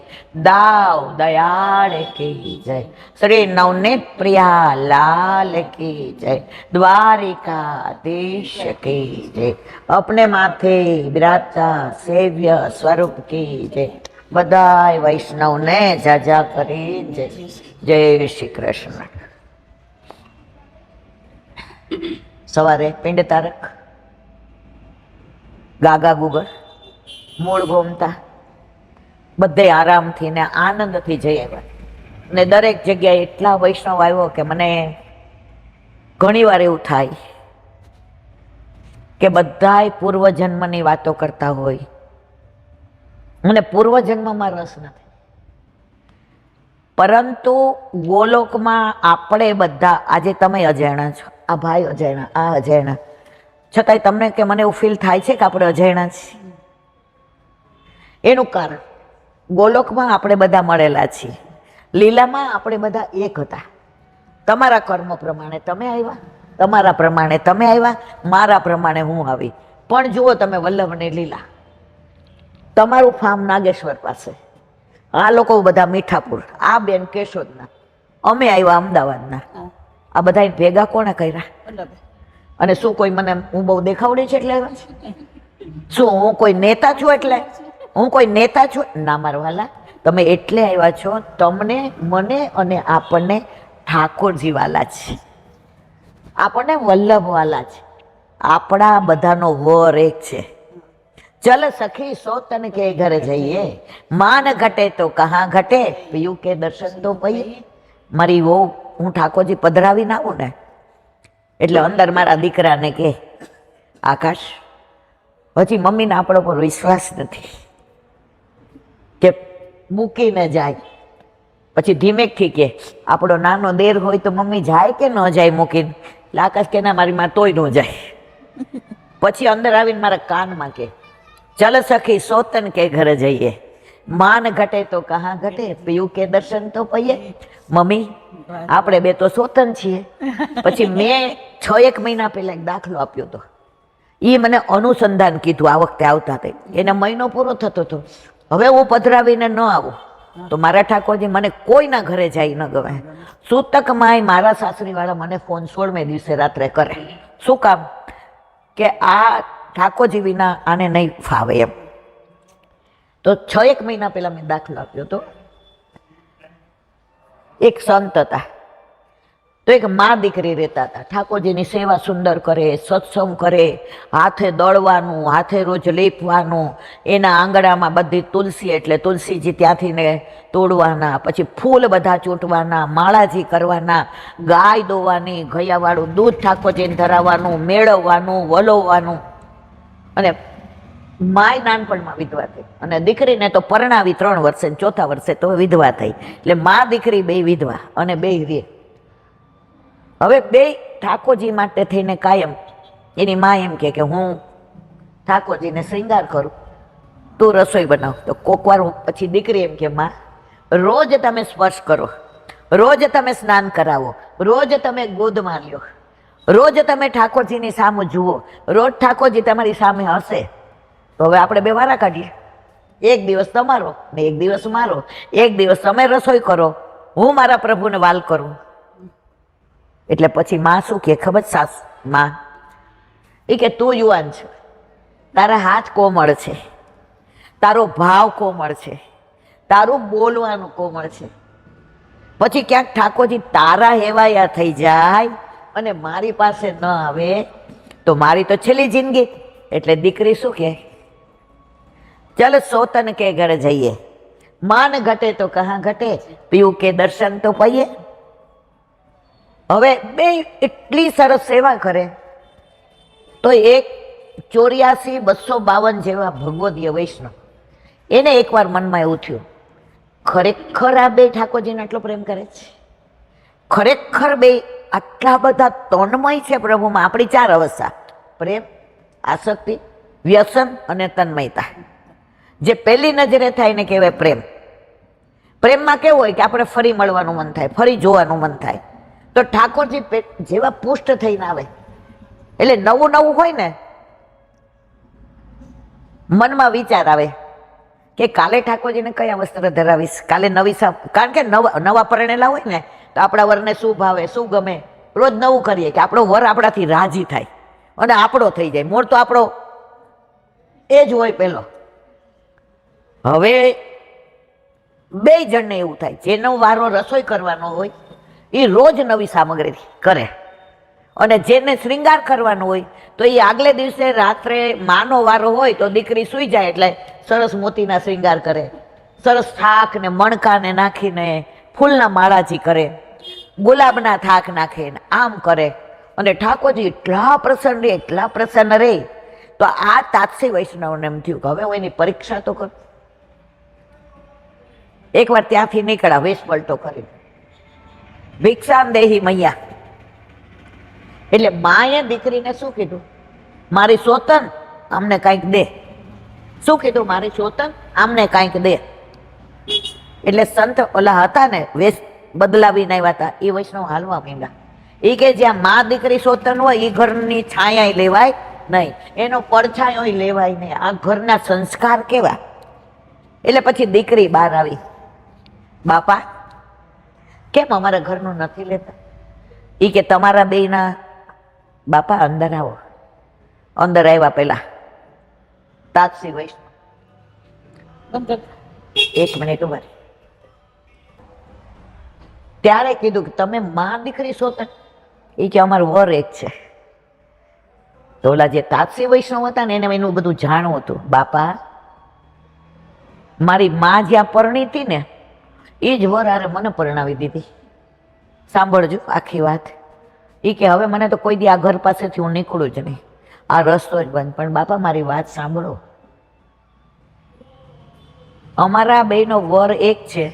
दाव दयाल की जय. श्री नवनीत प्रिया लाल की जय. द्वारिकाधीश की जय. अपने माथे विराजता सेव्य स्वरूप की जय. બધાય વૈષ્ણવને જાજા કરી જય. જય શ્રી કૃષ્ણ. સવારે પિંડ તારક, ગાગા ગુગળ, મૂળ ઘૂમતા બધે આરામથી ને આનંદથી જઈ આવ્યા. ને દરેક જગ્યાએ એટલા વૈષ્ણવ આવ્યો કે મને ઘણી વાર એવું થાય કે બધાય પૂર્વજન્મની વાતો કરતા હોય. મને પૂર્વજન્મમાં રસ નથી, પરંતુ ગોલોકમાં આપણે બધા, આજે તમે અજાણ્યા છો, આ ભાઈ અજાણ્યા, આ અજાણ્યા, છતાંય તમને કે મને એવું ફીલ થાય છે કે આપણે અજાણ્યા છીએ. એનું કારણ ગોલોકમાં આપણે બધા મળેલા છીએ, લીલામાં આપણે બધા એક હતા. તમારા કર્મ પ્રમાણે તમે આવ્યા, તમારા પ્રમાણે તમે આવ્યા, મારા પ્રમાણે હું આવી. પણ જુઓ તમે વલ્લભની લીલા. તમારું ફાર્મ નાગેશ્વર પાસે, આ લોકો બધા મીઠાપુર, આ બેન કેશોદના, અમે આવ્યા અમદાવાદના. આ બધા ભેગા કોને કર્યા? અને શું કોઈ મને હું બહુ દેખાવડી છે એટલે આવ્યા છે? શું હું કોઈ નેતા છું એટલે? હું કોઈ નેતા છું? ના મારા વાલા, તમે એટલે આવ્યા છો તમને, મને અને આપણને ઠાકોરજી વાલા છે, આપણને વલ્લભ વાલા છે. આપણા બધાનો વર એક છે. चल सखी सो तन के घर जाइए, मान घटे तो कहाँ घटे, पीयू के दर्शन तो पઈએ. મારી વહુ હું ઠાકોરજી પધરાવી ના આવું ને એટલે અંદર મારા દીકરાને કે આકાશ, પછી મમ્મીને આપણો પર વિશ્વાસ નથી કે મૂકીને જાય. પછી ધીમેકથી કે આપણો નાનો દેર હોય તો મમ્મી જાય કે ન જાય મૂકીને? એટલે આકાશ કે ના, મારી માં તોય ન જાય. પછી અંદર આવીને મારા કાનમાં કે चल सखी सोतन के घर जाइए, मान घटे तो कहाँ घटे, पीयू के दर्शन तो पઈએ. મમ્મી આપણે બે તો સોતન છીએ. પછી મેં 6-1 મહિના પહેલા એક દાખલો આપ્યો હતો. એ મને અનુસંધાન કીધું આ વખતે આવતા તે એને મહિનો પૂરો થતો હતો. હવે હું પધરાવીને ન આવું તો મારા ઠાકોરજી મને કોઈના ઘરે જાય ન ગમે. સૂતક માય મારા સાસરી વાળા મને ફોન 16મે દિવસે રાત્રે કરે. શું કામ? કે આ ઠાકોરજી વિના આને નહીં ફાવે એમ. તો 6-1 મહિના પહેલા મેં દાખલો આપ્યો હતો. એક સંત હતા, તો એક મા દીકરી રહેતા હતા, ઠાકોરજીની સેવા સુંદર કરે, સત્સંગ કરે, હાથે દળવાનું, હાથે રોજ લેપવાનું, એના આંગણામાં બધી તુલસી એટલે તુલસીજી ત્યાંથી ને તોડવાના, પછી ફૂલ બધા ચૂંટવાના, માળાજી કરવાના, ગાય દોવાની, ગયાવાળું દૂધ ઠાકોરજીને ધરાવવાનું, મેળવવાનું, વલોવવાનું. અને માય નાનપણમાં વિધવા થઈ અને દીકરીને તો પરણાવી 3 વર્ષે, 4થા વર્ષે તો વિધવા થઈ. એટલે મા દીકરી બે વિધવા અને બે રે. હવે બે ઠાકોરજી માટે થઈને કાયમ એની મા એમ કે હું ઠાકોરજીને શ્રૃંગાર કરું, તું રસોઈ બનાવ. તો કોક વાર પછી દીકરી એમ કે માં, રોજ તમે સ્પર્શ કરો, રોજ તમે સ્નાન કરાવો, રોજ તમે ગોદમાં લ્યો, રોજ તમે ઠાકોરજીની સામે જુઓ, રોજ ઠાકોરજી તમારી સામે હશે. તો હવે આપણે બે વારા કાઢીએ, એક દિવસ તમારો ને એક દિવસ મારો, એક દિવસ તમે રસોઈ કરો, હું મારા પ્રભુને વાલ કરું. એટલે પછી માં શું કે ખબર સાસ માં, એ કે તું યુવાન છે, તારા હાથ કોમળ છે, તારો ભાવ કોમળ છે, તારું બોલવાનું કોમળ છે, પછી ક્યાંક ઠાકોરજી તારા હેવાયા થઈ જાય અને મારી પાસે ન આવે તો મારી તો છેલ્લી જિંદગી. એટલે દીકરી શું કે, ચલ સોતન કે ઘર જઈએ, માન ઘટે તો કહા ઘટે, પીયું કે દર્શન તો પઈએ. હવે બે એટલી સરસ સેવા કરે તો એક 84,252 જેવા ભગવદીય વૈષ્ણવ, એને એકવાર મનમાં એવું થયું, ખરેખર આ બે ઠાકોરજીને આટલો પ્રેમ કરે છે, ખરેખર બે આટલા બધા તન્મય છે પ્રભુમાં. આપણી 4 અવસ્થા, પ્રેમ, આસક્તિ, વ્યસન અને તન્મયતા. જે પહેલી નજરે થાય ને કહેવાય પ્રેમ. પ્રેમમાં કેવું હોય કે આપણે ફરી મળવાનું મન થાય, ફરી જોવાનું મન થાય. તો ઠાકોરજી જેવા પુષ્ટ થઈને આવે એટલે નવું નવું હોય ને, મનમાં વિચાર આવે કે કાલે ઠાકોરજીને કયા વસ્ત્ર ધરાવીશ, કાલે નવી કારણ કે નવા પરણેલા હોય ને તો આપણા વરને શું ભાવે, શું ગમે, રોજ નવું કરીએ કે આપણો વર આપણાથી રાજી થાય અને આપણો થઈ જાય. મૂળ તો આપણો એ જ હોય પેલો. હવે બે જણને એવું થાય, જેનો વારો રસોઈ કરવાનો હોય એ રોજ નવી સામગ્રી કરે, અને જેને શ્રૃંગાર કરવાનો હોય તો એ આગલે દિવસે રાત્રે માનો વારો હોય તો દીકરી સૂઈ જાય એટલે સરસ મોતીના શ્રૃંગાર કરે, સરસ થાક ને મણકાને નાખીને ફૂલના માળાજી કરે, ગુલાબના થાક નાખે, આમ કરે. અને ઠાકોરજી એટલા પ્રસન્ન રહે. તો આ તાત્સી વૈષ્ણવને એમ થયું કે હવે હું એની પરીક્ષા તો કરું. એકવાર ત્યાંથી નીકળ્યા વેશ પલટો કરી, ભિક્ષામ દેહી મૈયા. એટલે માએ દીકરીને શું કીધું, મારી સોતન અમને કંઈક દે. શું કીધું, મારી સોતન અમને કંઈક દે. એટલે સંત ઓલા હતા ને વેશ બદલાવીને આવ્યા હતા એ વૈષ્ણવ હાલવા માંડ્યા. એ કે જ્યાં મા દીકરી સોતન હોય એ ઘરની છાયા લેવાય નહીં, એનો પડછાયો લેવાય નહીં, આ ઘરના સંસ્કાર કેવા. એટલે પછી દીકરી બહાર આવી, બાપા કેમ અમારા ઘરનું નથી લેતા? એ કે તમારા બેયના બાપા અંદર આવો. અંદર આવ્યા પેલા તાત્સી વૈષ્ણવ, 1 મિનિટ ઉભા. ત્યારે કીધું કે તમે માં દીકરી સોતન? એ કે અમારું વર એક છે. તો ઓલા જે તાત્સી વૈષ્ણવ હતા ને એને એનું બધું જાણવું હતું. બાપા મારી માં જ્યાં પરણી હતી ને એ જ વર આરે મને પરણાવી દીધી. સાંભળજો આખી વાત. એ કે હવે મને તો કોઈ દી આ ઘર પાસેથી હું નીકળું જ નહીં, આ રસ્તો જ બંધ. પણ બાપા મારી વાત સાંભળો, અમારા બેયનો વર એક છે,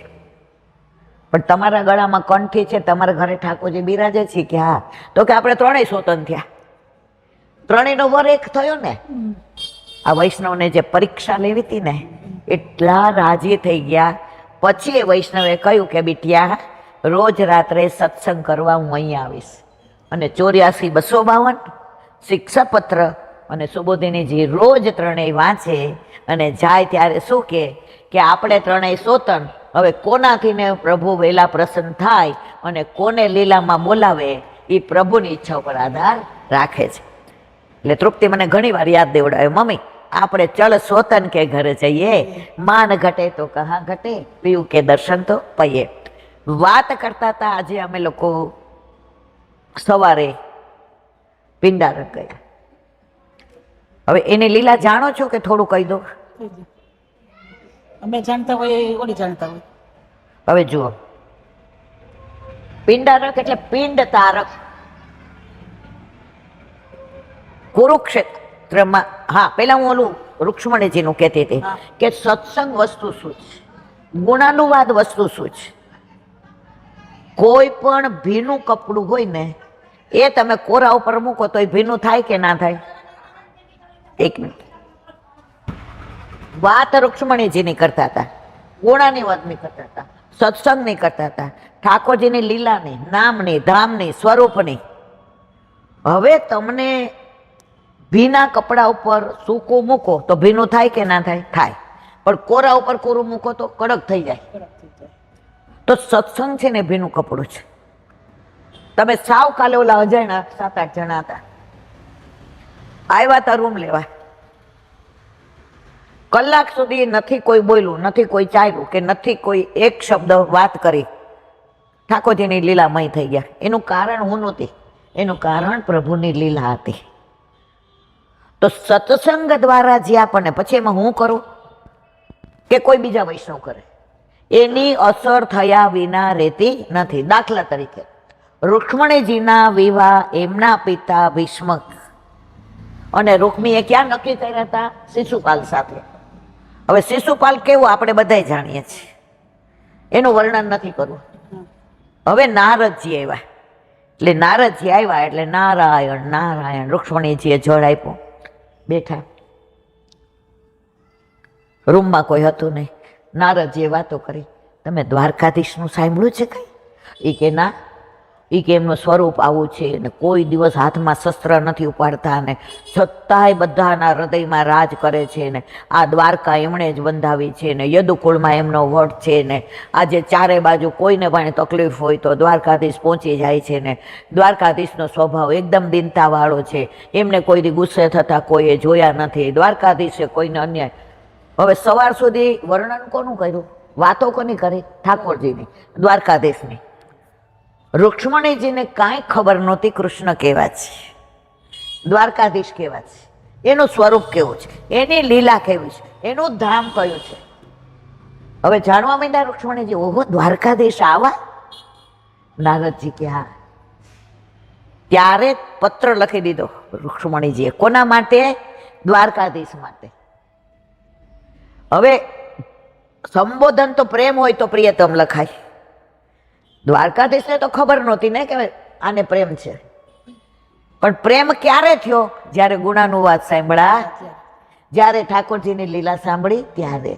પણ તમારા ગળામાં કંઠી છે, તમારા ઘરે ઠાકોરજી બિરાજે છે કે હા? તો કે આપણે 3 સોતન થયા, 3નો વર એક થયો ને. આ વૈષ્ણવને જે પરીક્ષા લેવી હતી ને એટલા રાજી થઈ ગયા. પછી એ વૈષ્ણવે કહ્યું કે બીટિયા રોજ રાત્રે સત્સંગ કરવા હું અહીંયા આવીશ. અને 84,252 શિક્ષાપત્ર અને સુબોધિનીજી રોજ 3 વાંચે અને જાય ત્યારે શું કે આપણે 3 સોતન હવે કોનાથી ને પ્રભુ વહેલા પ્રસન્ન થાય અને કોને લીલામાં બોલાવે એ પ્રભુની ઈચ્છા ઉપર આધાર રાખે છે. એટલે તૃપ્તિ મને ઘણી વાર યાદ દેવડાવે, મમ્મી આપણે ચલ સોતન કે ઘરે જઈએ, માન ઘટે તો કહા ઘટે, પીયું કે દર્શન તો પઈએ. વાત કરતા હતા આજે અમે લોકો સવારે પિંડારક ગયા. હવે એની લીલા જાણો છો કે થોડું કહી દો? અમે જાણતા હોય ઓલી જાણતા હોય. હવે જુઓ, પિંડારક એટલે પિંડ તારક. કુરુક્ષેત્રમાં, હા પેલા હું ઓલું રૂક્ષ્મણીજીનું કહેતી હતી કે સત્સંગ વસ્તુ શું છે, ગુણાનુવાદ વસ્તુ શું છે. કોઈ પણ ભીનું કપડું હોય ને એ તમે કોરા ઉપર મૂકો તો એ ભીનું થાય કે ના થાય? એક મિનિટ, વાત રૂક્ષ્મણીજીની કરતા હતા, ગુણાની વાતની કરતા હતા, સત્સંગની કરતા હતા, ઠાકોરજીની લીલાની, નામની, ધામની, સ્વરૂપની. હવે તમને ભીના કપડા ઉપર સૂકું મૂકો તો ભીનું થાય કે ના થાય? થાય. પણ કોરા ઉપર કોરું મૂકો તો કડક થઈ જાય. તો સત્સંગ છે ને ભીનું કપડું છે. તમે સાવ કાલે ઓલા અજાણ્યા 7-8 જણા હતા, આવ્યા હતા રૂમ લેવા, કલાક સુધી નથી કોઈ બોલ્યું, નથી કોઈ ચાલ્યું કે નથી કોઈ એક શબ્દ વાત કરી, ઠાકોરજીની લીલામય થઈ ગયા. એનું કારણ હું નહોતી, એનું કારણ પ્રભુની લીલા હતી. તો સત્સંગ દ્વારા જે આપણને, પછી એમાં હું કરું કે કોઈ બીજા વૈષ્ણવ કરે, એની અસર થયા વિના રહેતી નથી. દાખલા તરીકે રૂક્ષ્મણીજીના વિવાહ એમના પિતા ભીષ્મ અને રૂક્મીએ ક્યાં નક્કી કર્યા હતા? શિશુપાલ સાથે. હવે શિશુપાલ કેવું આપણે બધા જાણીએ છીએ, એનું વર્ણન નથી કરવું. હવે નારદજી આવ્યા, એટલે નારદજી આવ્યા એટલે નારાયણ નારાયણ. રૂક્ષ્મણીજીએ જળ આપ્યો, બેઠા, રૂમમાં કોઈ હતું નહીં. નારદજીએ વાતો કરી, તમે દ્વારકાધીશનું સાંભળ્યું છે કઈ? એ કે ના, એ કે એમનું સ્વરૂપ આવું છે ને કોઈ દિવસ હાથમાં શસ્ત્ર નથી ઉપાડતા ને છતાંય બધાના હૃદયમાં રાજ કરે છે ને આ દ્વારકા એમણે જ બંધાવી છે ને યદુકુળમાં એમનો વટ છે ને આજે ચારે બાજુ કોઈને પણ તકલીફ હોય તો દ્વારકાધીશ પહોંચી જાય છે ને દ્વારકાધીશનો સ્વભાવ એકદમ દીનતાવાળો છે, એમને કોઈ દી ગુસ્સે થતા કોઈએ જોયા નથી, દ્વારકાધીશે કોઈને અન્યાય. હવે સવાર સુધી વર્ણન કોનું કર્યું? વાતો કોની કરી? ઠાકોરજીની, દ્વારકાધીશની. રૂક્ષ્મણીજીને કાંઈ ખબર નહોતી કૃષ્ણ કેવા છે, દ્વારકાધીશ કેવા છે, એનું સ્વરૂપ કેવું છે, એની લીલા કેવી છે, એનું ધામ કયું છે. હવે જાણવા માંડ્યા રૂક્ષ્મણીજી, ઓહો દ્વારકાધીશ આવા? નારદજી કે હા. ત્યારે પત્ર લખી દીધો રૂક્ષ્મણીજીએ. કોના માટે? દ્વારકાધીશ માટે. હવે સંબોધન તો પ્રેમ હોય તો પ્રિયતમ લખાય. દ્વારકાધીશને તો ખબર નહોતી ને કે આને પ્રેમ છે, પણ પ્રેમ ક્યારે થયો? જ્યારે ગુણાનુવાદ સાંભળ્યા, જ્યારે ઠાકોરજીની લીલા સાંભળી ત્યારે.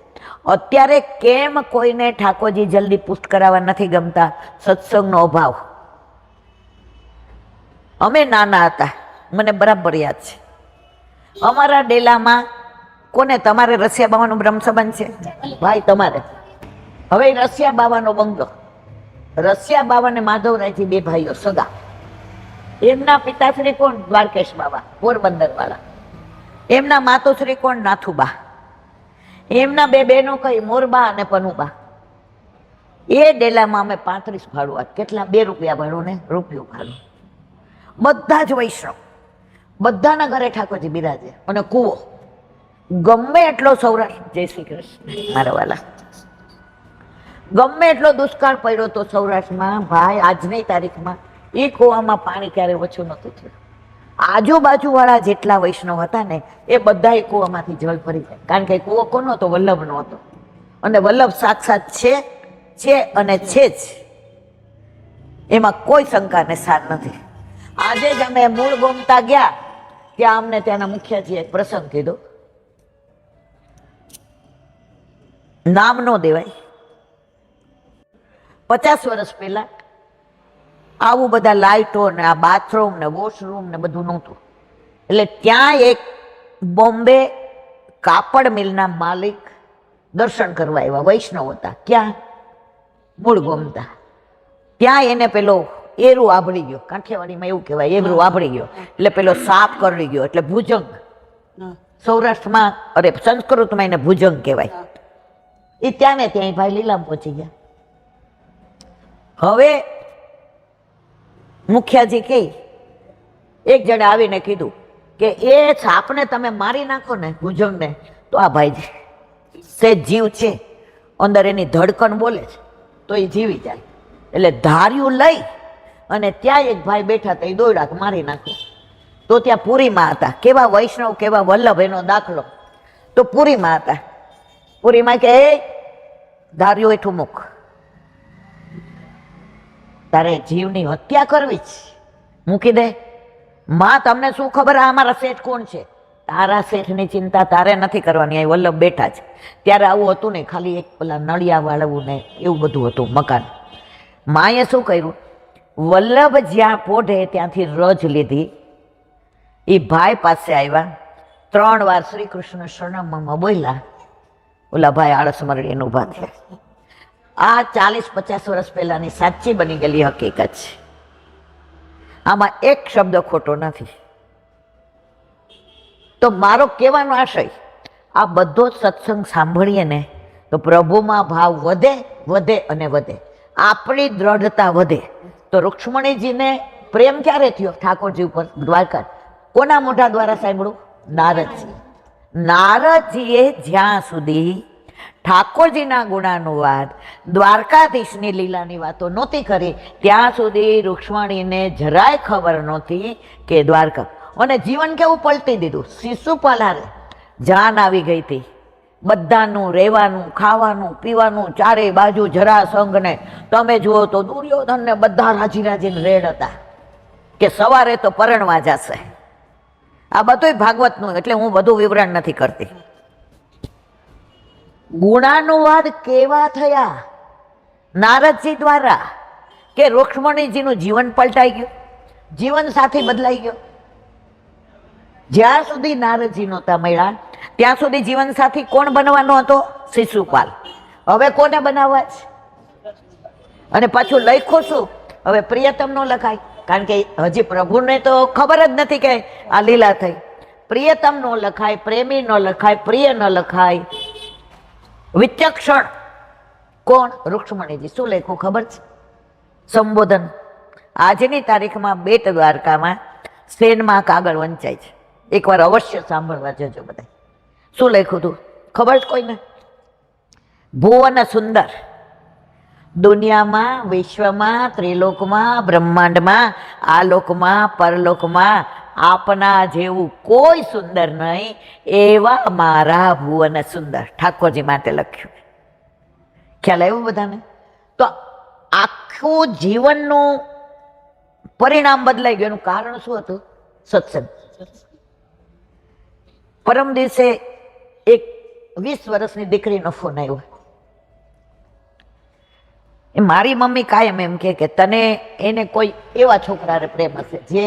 અત્યારે કેમ કોઈને ઠાકોરજી જલ્દી પુષ્ટ કરાવવા નથી ગમતા? સત્સંગનો અભાવ. અમે નાના હતા, મને બરાબર યાદ છે, અમારા ડેલામાં કોને? તમારે રસિયા બાવાનો બ્રહ્મ સંબંધ છે ભાઈ તમારે? હવે રસિયા બાવાનો બંગલો, રસિયા બાવા ને માધવરાયજી બે ભાઈઓ સગા. એમના પિતાશ્રી કોણ? દ્વારકેશ બાવા પોરબંદર વાળા. એમના માતુશ્રી કોણ? નાથુબા. એમના બે બહેનો કઈ? મોરબા અને પનુબા. એ ડેલામાં અમે 35 ભાડું. કેટલા? 2 રૂપિયા ભાડું ને રૂપિયું ભાડું. બધા જ વૈષ્ણવ, બધાના ઘરે ઠાકોરજી બિરાજે. અને કૂવો ગમે એટલો સૌરાષ્ટ્ર, જય શ્રી કૃષ્ણ મારા વાલા, ગમે એટલો દુષ્કાળ પડ્યો તો સૌરાષ્ટ્રમાં ભાઈ આજની તારીખમાં એ કૂવામાં પાણી ક્યારે ઓછું નહોતું થયું. આજુબાજુ વાળા જેટલા વૈષ્ણવ હતા ને એ બધા એ કૂવામાંથી જળ ભરી જાય. કારણ કે કૂવો કોનો હતો? વલ્લભનો હતો. અને વલ્લભ સાક્ષાત છે અને છે જ, એમાં કોઈ શંકાને સાર નથી. આજે જ અમે મૂળ ગોમતા ગયા, ત્યાં અમને ત્યાંના મુખ્યજીએ એક પ્રસંગ કીધો, નામ નો દેવાય. 50 વર્ષ પહેલા આવું બધા લાઇટો ને આ બાથરૂમ ને વોશરૂમ ને બધું નહોતું. એટલે ત્યાં એક બોમ્બે કાપડ મિલના માલિક દર્શન કરવા આવ્યા, વૈષ્ણવ હતા. ક્યાં? મૂળ ગોમતા. ત્યાં એને પેલો એરું આભળી ગયો, કાઠિયાવાડીમાં એવું કહેવાય, એરું આભળી ગયો એટલે પેલો સાપ કરડી ગયો, એટલે ભુજંગ. સૌરાષ્ટ્રમાં અરે સંસ્કૃતમાં એને ભુજંગ કહેવાય. એ ત્યાં ને ત્યાં ભાઈ લીલામ પહોંચી ગયા. હવે મુખિયાજી કહે, એક જણે આવીને કીધું કે એ સાપને તમે મારી નાખો ને ગુજમને તો આ ભાઈ સે જીવ છે, અંદર એની ધડકણ બોલે છે તો એ જીવી જાય. એટલે ધાર્યું લઈ અને ત્યાં એક ભાઈ બેઠા હતા, એ દોડ્યા મારી નાખો. તો ત્યાં પુરીમાં હતા, કેવા વૈષ્ણવ કેવા વલ્લભ એનો દાખલો. તો પુરીમાં હતા, પુરીમાં કે એ ધાર્યું એઠું મૂક, તારે જીવની હત્યા કરવી છે, મૂકી દે. માં તમને શું ખબર આ અમારા શેઠ કોણ છે? તારા શેઠની ચિંતા તારે નથી કરવાની, અહીં વલ્લભ બેઠા છે. ત્યારે આવું હતું ને, ખાલી એક પેલા નળિયા વાળવું ને એવું બધું હતું મકાન. માએ શું કર્યું, વલ્લભ જ્યાં પોઢે ત્યાંથી રજ લીધી, એ ભાઈ પાસે આવ્યા, 3 વાર શ્રી કૃષ્ણ શરણમમાં બોલ્યા, ઓલા ભાઈ આળસ મરડીને ઊભા થયા. આ 40-50 વર્ષ પહેલાની સાચી બની ગયેલી હકીકત છે, આમાં એક શબ્દ ખોટો નથી. તો મારો કહેવાનો આશય, આ બધો સત્સંગ સાંભળીએ ને તો પ્રભુમાં ભાવ વધે વધે અને વધે, આપણી દ્રઢતા વધે. તો રૂક્ષ્મણીજીને પ્રેમ ક્યારે થયો ઠાકોરજી ઉપર? દ્વારકા. કોના મોઢા દ્વારા સાંભળ્યું? નારદજી. નારદજીએ જ્યાં સુધી ઠાકોરજીના ગુણાનુવાદ, દ્વારકાધીશની લીલાની વાતો નહોતી કરી, ત્યાં સુધી રૂક્ષ્મણીને જરાય ખબર નહોતી કે દ્વારકા. અને જીવન કેવું પલટી દીધું, શિશુપાલ હારે જાન આવી ગઈ હતી, બધાનું રહેવાનું, ખાવાનું, પીવાનું, ચારે બાજુ જરાસંઘને તમે જુઓ તો દુર્યોધન ને બધા રાજી રાજીને રેડ હતા કે સવારે તો પરણવા જશે. આ બધું ભાગવતનું, એટલે હું બધું વિવરણ નથી કરતી. ગુણાનુવાદ કેવા થયા નારદજી દ્વારા કે રૂક્ષ્મણીજીનું જીવન પલટાઈ ગયું, જીવન સાથી બદલાઈ ગયો. જ્યાં સુધી નારદજી નહોતા મળ્યા ત્યાં સુધી જીવન સાથી કોણ બનવાનો હતો? શિશુપાલ. હવે કોને બનાવવા છે? અને પાછું લખ્યું શું? હવે પ્રિયતમ નો લખાય, કારણ કે હજી પ્રભુને તો ખબર જ નથી કે આ લીલા થઈ. પ્રિયતમ નો લખાય, પ્રેમી નો લખાય, પ્રિય ન લખાય. વિચક્ષણ કોણ? રૂક્ષ્મણીજી. શું લખ્યું ખબર છે? સંબોધન. આજની તારીખમાં બેટ દ્વારકામાં સેનમાં કાગળ વંચાય છે, એકવાર અવશ્ય સાંભળવા જજો બધા. શું લખ્યું હતું ખબર છે કોઈને? ભુવન સુંદર, દુનિયામાં, વિશ્વમાં, ત્રિલોકમાં, બ્રહ્માંડમાં, આ લોકમાં, પરલોકમાં આપના જેવું કોઈ સુંદર નહીં, એવા મારા ભુવન સુંદર. ઠાકોરજી માટે લખ્યું. ખ્યાલ આવ્યું બધાને? તો આખું જીવનનું પરિણામ બદલાઈ ગયું. એનું કારણ શું હતું? સત્સંગ. પરમ દિવસે એક 20 વર્ષની દીકરીનો ફોન આવ્યો. મારી મમ્મી કાયમ એમ કે તને એને કોઈ એવા છોકરાને પ્રેમ હશે જે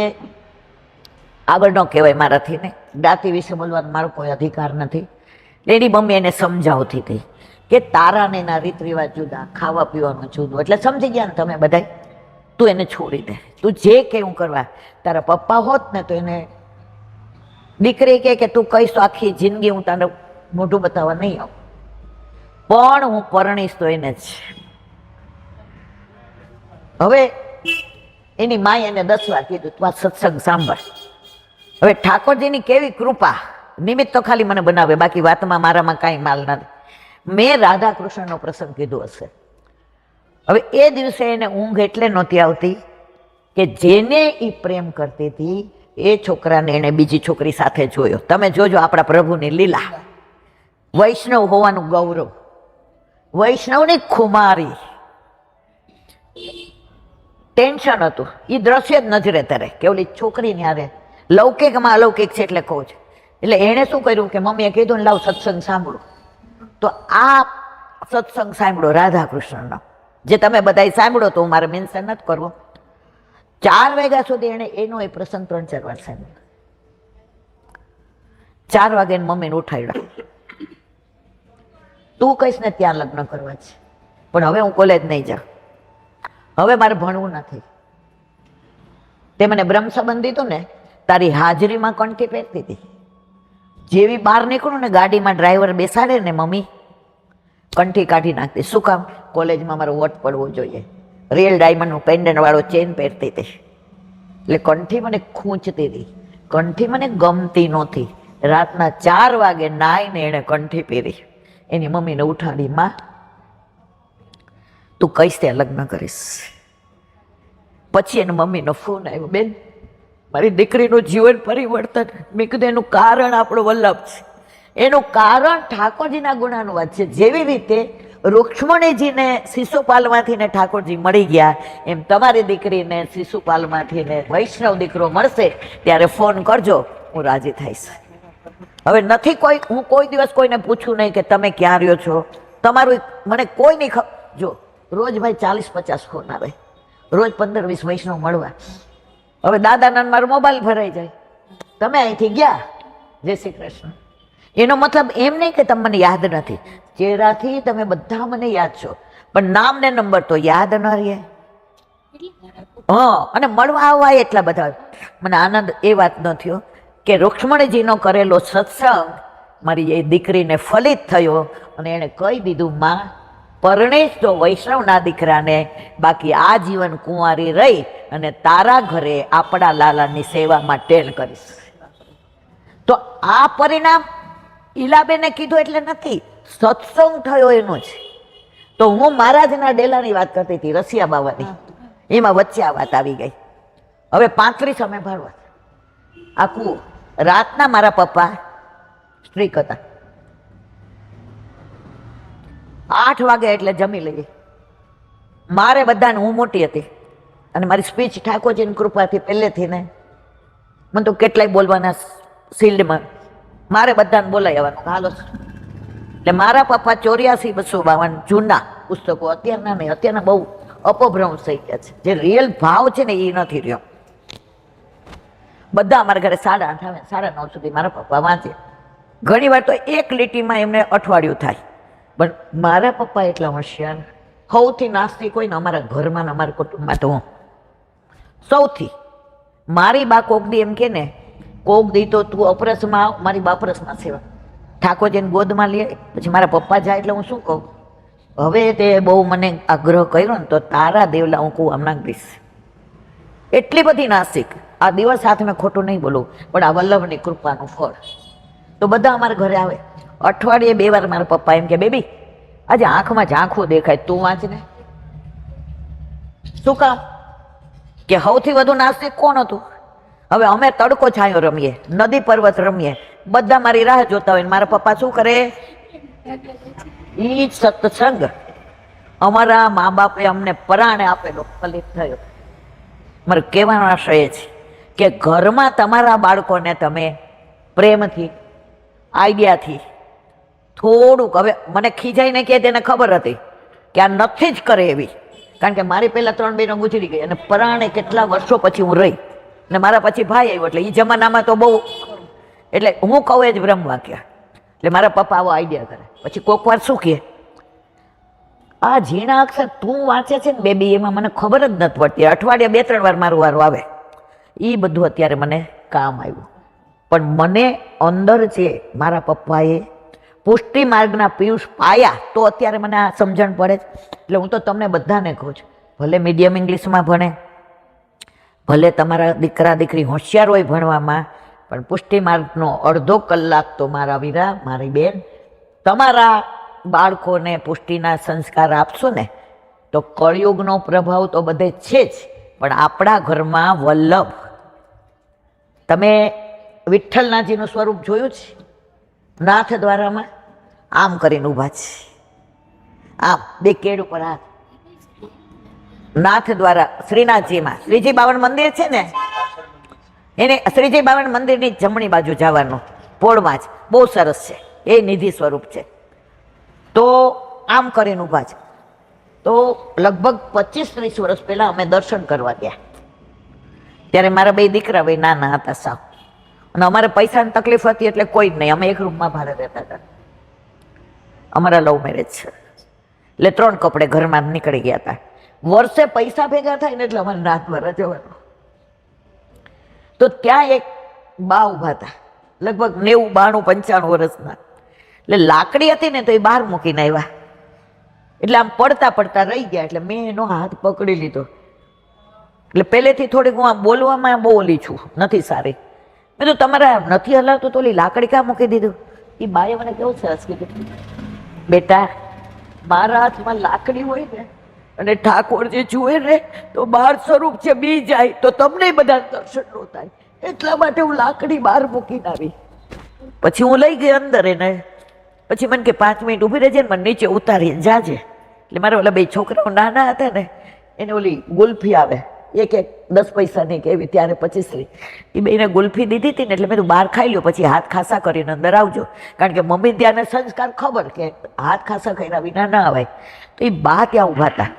આગળ ન કહેવાય મારાથી, ને જ્ઞાતિ વિશે બોલવાનો મારો કોઈ અધિકાર નથી. એની મમ્મી એને સમજાવતી હતી કે તારા ને એના રીત રિવાજ જુદા, ખાવા પીવાનું જુદું. એટલે સમજી ગયા ને તમે બધા, તું એને છોડી દે, તું જે કે હું કરવા. તારા પપ્પા હોત ને તો એને દીકરી કે તું કહીશ તો આખી જિંદગી હું તને મોઢું બતાવવા નહીં આવું, પણ હું પરણીશ તો એને જ. હવે એની માએ એને 10 વાર કીધું તું આ સત્સંગ સાંભળ. હવે ઠાકોરજીની કેવી કૃપા, નિમિત્ત તો ખાલી મને બનાવે, બાકી વાતમાં મારામાં કાંઈ માલ નથી. મેં રાધા કૃષ્ણનો પ્રસંગ કીધું હશે. હવે એ દિવસે એને ઊંઘ એટલે નહોતી આવતી કે જેને એ પ્રેમ કરતી હતી એ છોકરાને એને બીજી છોકરી સાથે જોયો. તમે જોજો આપણા પ્રભુની લીલા. વૈષ્ણવ હોવાનું ગૌરવ, વૈષ્ણવની ખુમારી. ટેન્શન હતું, એ દ્રશ્ય જ નજરે તરે કે ઓલી છોકરીને હારે લૌકિકમાં અલૌકિક છે એટલે કહું છું. એટલે એણે શું કર્યું કે મમ્મીએ કીધું ને લાવ સત્સંગ સાંભળો. તો આ સત્સંગ સાંભળો રાધા કૃષ્ણનો, જે તમે બધા સાંભળો. તો મારે મેન્શન નથી કરવો. 4 વાગ્યા સુધી એને એનો એ પ્રસંગ 3-4 વાર સાંભળ્યો. 4 વાગે મમ્મીને ઉઠાડ્યા. તું કહીશ ને ત્યાં લગ્ન કરવા છે, પણ હવે હું કોલેજ નહીં જાઉં, હવે મારે ભણવું નથી. તે મને બ્રહ્મ સંબંધ દીધું ને, તારી હાજરીમાં કંઠી પહેરતી હતી. જેવી બહાર નીકળું ને ગાડીમાં ડ્રાઈવર બેસાડે ને મમ્મી, કંઠી કાઢી નાખતી. શું કામ? કોલેજમાં મારો વટ પડવો જોઈએ. રિયલ ડાયમંડનું પેન્ડન્ટ વાળો ચેન પહેરતી હતી. એટલે કંઠી મને ખૂંચતી હતી, કંઠી મને ગમતી નહોતી. રાતના 4 વાગે નાઈને એણે કંઠી પહેરી. એની મમ્મીને ઉઠાડી, માં તું કઈશ ત્યાં લગ્ન કરીશ. પછી એની મમ્મીનો ફોન આવ્યો, બેન મારી દીકરીનું જીવન પરિવર્તન. મેં કીધું એનું કારણ આપણો વલ્લભ છે, એનું કારણ ઠાકોરજીના ગુણાનું વાત છે. જેવી રીતે રૂક્ષ્મણીજીને શિશુપાલમાંથી ને ઠાકોરજી મળી ગયા, એમ તમારી દીકરીને શિશુપાલમાંથી ને વૈષ્ણવ દીકરો મળશે ત્યારે ફોન કરજો, હું રાજી થઈશ. હવે નથી કોઈ, હું કોઈ દિવસ કોઈને પૂછું નહીં કે તમે ક્યાં રહ્યો છો, તમારું મને કોઈ નહીં ખબર. જો રોજ ભાઈ 40-50 ફોન આવે, રોજ 15-20 વૈષ્ણવ મળવા. હવે દાદાના મારો મોબાઈલ ભરાઈ જાય, તમે અહીંથી ગયા, જય શ્રી કૃષ્ણ. એનો મતલબ એમ નહીં કે તમે મને યાદ નથી, ચહેરાથી તમે બધા મને યાદ છો, પણ નામ ને નંબર તો યાદ ન રહે. અને મળવા આવવા એટલા બધા. મને આનંદ એ વાત ન થયો કે રૂક્ષ્મણીજીનો કરેલો સત્સંગ મારી એ દીકરીને ફલિત થયો અને એણે કહી દીધું, માં પરણેશ તો વૈષ્ણવના દીકરાને, બાકી આ જીવન કુંવારી રહી અને તારા ઘરે આપણા લાલાની સેવામાં ટેલ કરીશ. તો આ પરિણામ ઈલાબેને કીધું એટલે નથી, સત્સંગ થયો એનો જ. તો હું મહારાજના ડેલાની વાત કરતી હતી, રસિયા બાવાની, એમાં વચ્ચે આ વાત આવી ગઈ. હવે 35 અમે ભરવા આખું. રાતના મારા પપ્પા સ્ટ્રીક હતા, 8 વાગે એટલે જમી લઈએ. મારે બધાને, હું મોટી હતી અને મારી સ્પીચ ઠાકોરજીની કૃપાથી પહેલેથી ને મને તો કેટલાય બોલવાના ફિલ્ડમાં, મારે બધાને બોલાઈ આવવાનું, હાલો. એટલે મારા પપ્પા 84-252 જૂના પુસ્તકો, અત્યારના નહીં, અત્યારના બહુ અપભ્રંશ થઈ ગયા છે. જે રિયલ ભાવ છે ને એ નથી રહ્યો. બધા અમારા ઘરે 8:30 આવે, 9:30 સુધી મારા પપ્પા વાંચે. ઘણી વાર તો એક લીટીમાં એમને અઠવાડિયું થાય. પણ મારા પપ્પા એટલા હોશિયાર, સૌથી નાસ્તિક હોય ને અમારા ઘરમાં ને અમારા કુટુંબમાં તો હું સૌથી. મારી બા કોક દી એમ કે ને, કોક દી તો તું અપરસમાં આવ, મારી બા અપરસમાં સેવા. ઠાકોરજીને ગોદમાં લે, પછી મારા પપ્પા જાય એટલે હું શું કહું, હવે તે બહુ મને આગ્રહ કર્યો ને તો તારા દેવલા હું કહું આમ નાખીશ. એટલી બધી નાસ્તિક. આ દિવસ સાથે મેં ખોટું નહીં બોલું, પણ આ વલ્લભની કૃપાનું ફળ. તો બધા અમારા ઘરે આવે, અઠવાડિયે 2 વાર મારા પપ્પા એમ કે, બેબી આજે આંખમાં ઝાંખું દેખાય, તું વાંચ ને. શું કામ કે સૌથી વધુ નાસ્તિક કોણ હતું? હવે અમે તડકો છાંયો રમીએ, નદી પર્વત રમીએ, બધા મારી રાહ જોતા હોય. મારા પપ્પા શું કરે? ઈ સત્સંગ અમારા મા બાપે અમને પરાણે આપેલો, ફલિત થયો. મારે કહેવાનો આશય છે કે ઘરમાં તમારા બાળકોને તમે પ્રેમથી, આઈડિયાથી થોડુંક, હવે મને ખીજાઈને કે તેને ખબર હતી કે આ નથી જ કરે એવી, કારણ કે મારી પહેલા 3 બહેનો ગુજરી ગઈ અને પરાણે કેટલા વર્ષો પછી હું રહી ને મારા પછી ભાઈ આવ્યો. એટલે એ જમાનામાં તો બહુ, એટલે હું કહું એ જ બ્રહ્મ વાક્ય. એટલે મારા પપ્પા આવો આઈડિયા કરે. પછી કોક વાર શું કહે, આ ઝીણા અક્ષર તું વાંચે છે ને બેબી, એમાં મને ખબર જ નથી પડતી, અઠવાડિયે 2-3 વાર મારું વારો આવે. એ બધું અત્યારે મને કામ આવ્યું. પણ મને અંદર છે મારા પપ્પાએ પુષ્ટિ માર્ગના પિયુષ પાયા, તો અત્યારે મને આ સમજણ પડે છે. એટલે હું તો તમને બધાને કહું છું, ભલે મીડિયમ ઇંગ્લિશમાં ભણે, ભલે તમારા દીકરા દીકરી હોશિયાર હોય ભણવામાં, પણ પુષ્ટિ માર્ગનો અડધો કલાક તો મારા વીરા, મારી બેન, તમારા બાળકોને પુષ્ટિના સંસ્કાર આપશો ને તો કળિયુગનો પ્રભાવ તો બધે છે જ, પણ આપણા ઘરમાં વલ્લભ. તમે વિઠ્ઠલનાથજીનું સ્વરૂપ જોયું છે? નાથ દ્વારામાં આમ કરીને ઊભા છે, આમ 2 કેડ ઉપર હાથ. નાથ દ્વારા શ્રીનાથજીમાં શ્રીજી બાવન મંદિર છે ને, એને શ્રીજી બાવન મંદિરની જમણી બાજુ જવાનું, પોળમાં જ, બહુ સરસ છે, એ નિધિ સ્વરૂપ છે. તો આમ કરીને ઊભા છે. તો લગભગ 25-30 વર્ષ પહેલા અમે દર્શન કરવા ગયા, ત્યારે મારા 2 દીકરા ભાઈ નાના હતા સાવ, અને અમારે પૈસાની તકલીફ હતી એટલે કોઈ જ નહીં. અમે એક રૂમમાં ભાડે રહેતા હતા. અમારા લવ મેરેજ છે એટલે 3 કપડે ઘરમાં નીકળી ગયા હતા. વર્ષે પૈસા ભેગા થાય ને એટલે અમારે રાત ભર જવાનું. તો ત્યાં એક બા ઉભા હતા, લગભગ 90, 92, 95 વર્ષના. એટલે લાકડી હતી ને તો એ બહાર મૂકીને આવ્યા. એટલે આમ પડતા પડતા રહી ગયા. એટલે મેં એનો હાથ પકડી લીધો. એટલે પહેલેથી થોડીક હું આમ બોલવામાં બહુ ઓલી છું, નથી સારી. મેં તો તમારા નથી હલાવતું તો ઓલી લાકડી કાં મૂકી દીધું? એ બાએ મને કેવું સરસ કીધું, બેટા મારા હાથમાં લાકડી હોય ને અને ઠાકોરજી જુએ ને તો બાર સ્વરૂપ છે બી જાય તો તમને બધા દર્શન નો થાય, એટલા માટે હું લાકડી બહાર મૂકીને આવી. પછી હું લઈ ગઈ અંદર એને. પછી મને કે 5 મિનિટ ઊભી રહેજે ને મને નીચે ઉતારી જાજે. એટલે મારા ઓલા 2 છોકરાઓ નાના હતા ને એને ઓલી ગુલ્ફી આવે એક 10 પૈસાની કે એવી, ત્યારે 25 એ બેને ગુલ્ફી દીધી હતી ને એટલે મેં તો બહાર ખાઈ લ્યો, પછી હાથ ખાસા કરીને અંદર આવજો, કારણ કે મમ્મી ત્યાંને સંસ્કાર ખબર કે હાથ ખાસા કર્યા વિના ના આવાય. તો એ બા ત્યાં ઊભા હતા,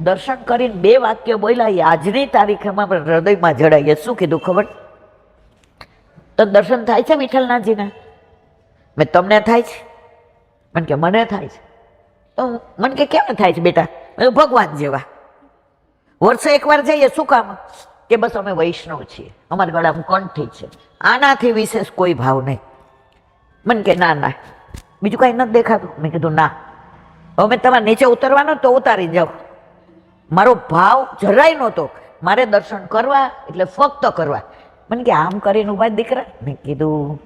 દર્શન કરીને 2 વાક્ય બોલ્યા. એ આજની તારીખમાં હૃદયમાં જડાઈએ. શું કીધું ખબર? તો દર્શન થાય છે વિઠ્ઠલનાથજીના? મેં તમને થાય છે? મને કે મને થાય છે. તો મને કે કેમ થાય છે બેટા? મેં ભગવાન જેવા. વર્ષે એકવાર જઈએ, શું કામ? કે બસ અમે વૈષ્ણવ છીએ, અમારા ગળામાં કંઠી છે, આનાથી વિશેષ કોઈ ભાવ નહીં. મને કે ના ના બીજું કાંઈ નથી દેખાતું? મેં કીધું ના. હવે મેં તમારે નીચે ઉતરવાનો તો ઉતારી જાઓ. મારો ભાવ જરાય નહોતો, મારે દર્શન કરવા એટલે ફક્ત કરવા. મને કે આમ કરીને ઉભા દીકરા? મેં કીધું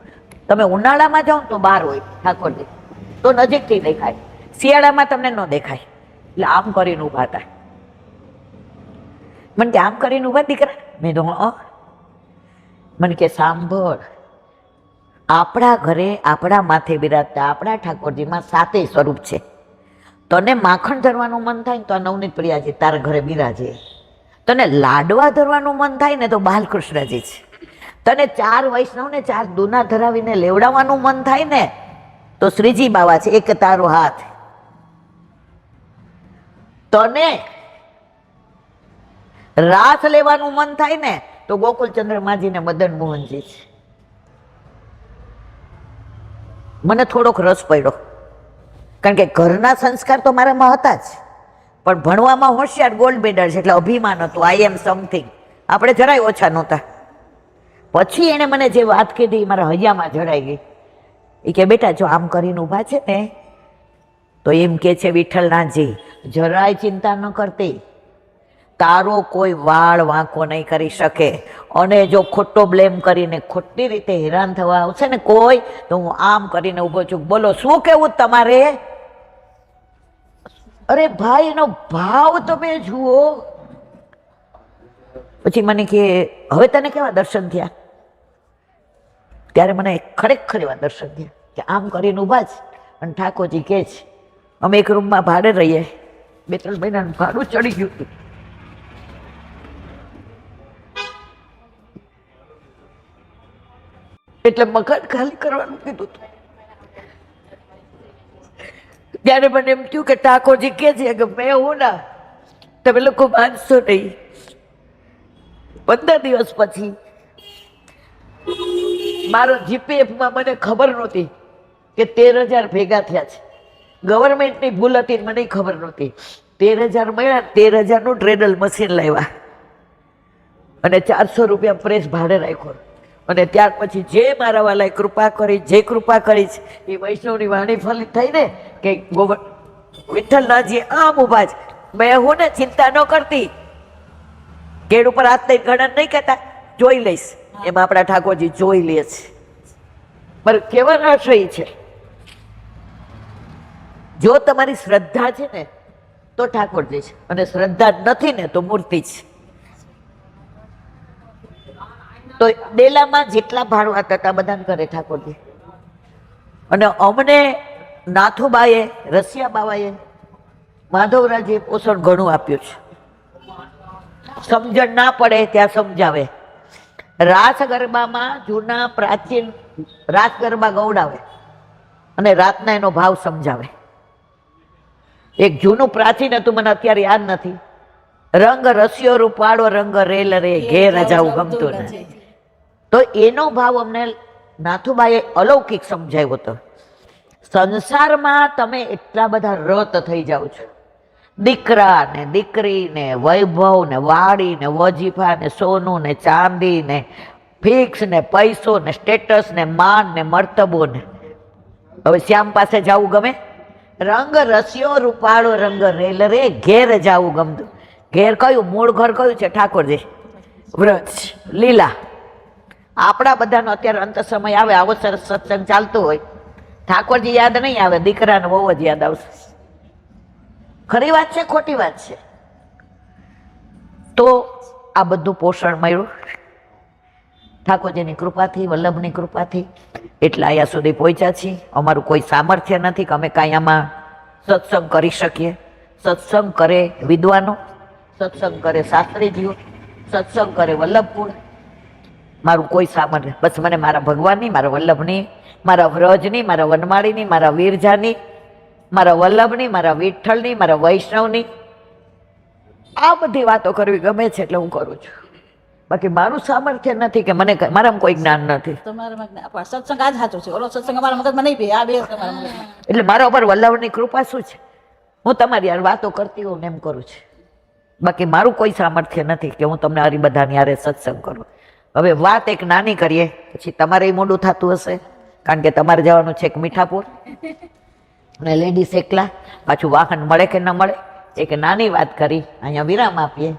તમે ઉનાળામાં જાઓ તો બહાર હોય ઠાકોરજી તો નજીકથી દેખાય, શિયાળામાં તમને ન દેખાય, એટલે આમ કરીને ઉભા હતા. મને કે આમ કરીને ઉભા દીકરા? મેં તો મને કે સાંભળ, આપણા ઘરે આપણા માથે બિરાજતા આપણા ઠાકોરજીમાં 7 સ્વરૂપ છે. તને માખણ ધરવાનું મન થાય ને તો આ નવનીત પ્રિયાજી તારા ઘરે બિરાજે. તને લાડવા ધરવાનું મન થાય ને તો બાલકૃષ્ણજી છે. તને 4 વૈષ્ણવને 4 દૂના ધરાવીને લેવડાવવાનું મન થાય ને તો શ્રીજી બાવા છે, એક તારો હાથ. તને રાસ લેવાનું મન થાય ને તો ગોકુલચંદ્ર માજી ને મદન મોહનજી છે. મને થોડોક રસ પડ્યો, કારણ કે ઘરના સંસ્કાર તો મારામાં હતા જ, પણ ભણવામાં હોશિયાર, ગોલ્ડ મેડલ છે, એટલે અભિમાન હતું, આઈ એમ સમથિંગ. આપણે જરાય ઓછા નહોતા. પછી એને મને જે વાત કીધી મારા હૈયામાં જડાઈ ગઈ. એ કે બેટા જો આમ કરીને ઊભા છે ને તો એમ કે છે વિઠ્ઠલનાથજી જરાય ચિંતા ન કરતી, તારો કોઈ વાળ વાંકો નહીં કરી શકે, અને જો ખોટો બ્લેમ કરીને ખોટી રીતે હેરાન થવા આવશે ને કોઈ તો હું આમ કરીને ઊભો છું. બોલો શું કેવું તમારે? અરે ભાઈ એનો ભાવ તમે જુઓ. પછી મને કે હવે તને કેવા દર્શન થયા? ત્યારે મને ખરેખર એવા દર્શન થયા કે આમ કરીને ઊભા જ અને ઠાકોરજી કે છે. અમે એક રૂમમાં ભાડે રહીએ, 2-3 મહિનાનું ભાડું ચડી ગયું હતું. એટલે મકાન ખાલી કરવાનું કીધું હતું. ત્યારે મને એમ થયું કે ઠાકોરજી કે છે કે મેં હું ના, તમે લોકો માનશો નહીં. 15 દિવસ પછી મારો જીપીએફમાં મને ખબર નહોતી કે 13,000 ભેગા થયા છે. ગવર્મેન્ટની ભૂલ હતી, મને ખબર નહોતી. 13,000 મળ્યા, 13,000નું ટ્રેડલ મશીન લાવ્યા અને 400 રૂપિયા પ્રેસ ભાડે રાખ્યો. અને ત્યાર પછી જે મારા વાલાએ કૃપા કરી, જે કૃપા કરી છે એ વૈષ્ણવની વાણી ફલિત થઈ ને કે વિઠ્ઠલનાથજી આમ ઊભા છે. મેં હું ને ચિંતા ન કરતી, કેડ ઉપર હાથ લઈને ગણન નહીં કહેતા, જોઈ લઈશ. એમાં આપણા ઠાકોરજી જોઈ લે છે. મારે કહેવાનો આશય છે, જો તમારી શ્રદ્ધા છે ને તો ઠાકોરજી છે, અને શ્રદ્ધા નથી ને તો મૂર્તિ છે. તો ડેલામાં જેટલા ભાડું હતા બધાને કરે ઠાકોરજી. અને અમને નાથુબાએ, રસિયા બાવાએ, માધવરાજે પોષણ ઘણું આપ્યું છે. સમજણ ના પડે ત્યાં સમજાવે. રાસ ગરબામાં જૂના પ્રાચીન રાસ ગરબા ગવડાવે અને રાતના એનો ભાવ સમજાવે. એક જૂનું પ્રાચીન હતું, મને અત્યારે યાદ નથી. રંગ રસિયો રૂપાળો રંગ રેલ રે ઘેર જાવું ગમતું નથી. તો એનો ભાવ અમને નાથુબાએ અલૌકિક સમજાવ્યો હતો. સંસારમાં તમે એટલા બધા રત થઈ જાઓ છો, દીકરા ને દીકરી ને વૈભવ ને વાડી ને વજીફા ને સોનું ને ચાંદી ને ફિક્સ ને પૈસો ને સ્ટેટસ ને માન ને મર્તબો ને. હવે શ્યામ પાસે જવું ગમે? રંગ રસિયો રૂપાળો રંગ રેલ રે ઘેર જાવું ગમતું. ઘેર કયું? મૂળ ઘર કયું છે? ઠાકોરજી. વ્રજ લીલા. આપણા બધાનો અત્યારે અંત સમય આવે, આવો સરસ સત્સંગ ચાલતો હોય, ઠાકોરજી યાદ નહીં આવે, દીકરાને બહુ જ યાદ આવશે. ખરી વાત છે, ખોટી વાત છે? તો આ બધું પોષણ મળ્યું ઠાકોરજીની કૃપાથી, વલ્લભની કૃપાથી, એટલે અહીંયા સુધી પહોંચ્યા છીએ. અમારું કોઈ સામર્થ્ય નથી કે અમે કાંઈ આમાં સત્સંગ કરી શકીએ. સત્સંગ કરે વિદ્વાનો, સત્સંગ કરે શાસ્ત્રીજીઓ, સત્સંગ કરે વલ્લભપુર. મારું કોઈ સામર્થ્ય, બસ મને મારા ભગવાનની, મારા વલ્લભની, મારા વ્રજની, મારા વનમાળીની, મારા વીરજાની, મારા વલ્લભની, મારા વિઠ્ઠલની, મારા વૈષ્ણવની, આ બધી વાતો કરવી ગમે છે એટલે હું કરું છું. બાકી મારું સામર્થ્ય નથી કે મને મારામાં કોઈ જ્ઞાન નથી. તમારા સત્સંગ આ જ સાચો છે, ઓલો સત્સંગ અમારા મગજમાં નહીં બે, આ બે તમારા મગજમાં. એટલે મારા ઉપર વલ્લભની કૃપા શું છે, હું તમારી યાર વાતો કરતી હોઉં ને એમ કરું છું. બાકી મારું કોઈ સામર્થ્ય નથી કે હું તમને હરી બધાની યારે સત્સંગ કરું. હવે વાત એક નાની કરીએ, પછી તમારે મોડું થતું હશે, કારણ કે તમારે જવાનું છે એક મીઠાપુર અને લેડીઝ એકલા, પાછું વાહન મળે કે ન મળે. એક નાની વાત કરી અહીંયા વિરામ આપીએ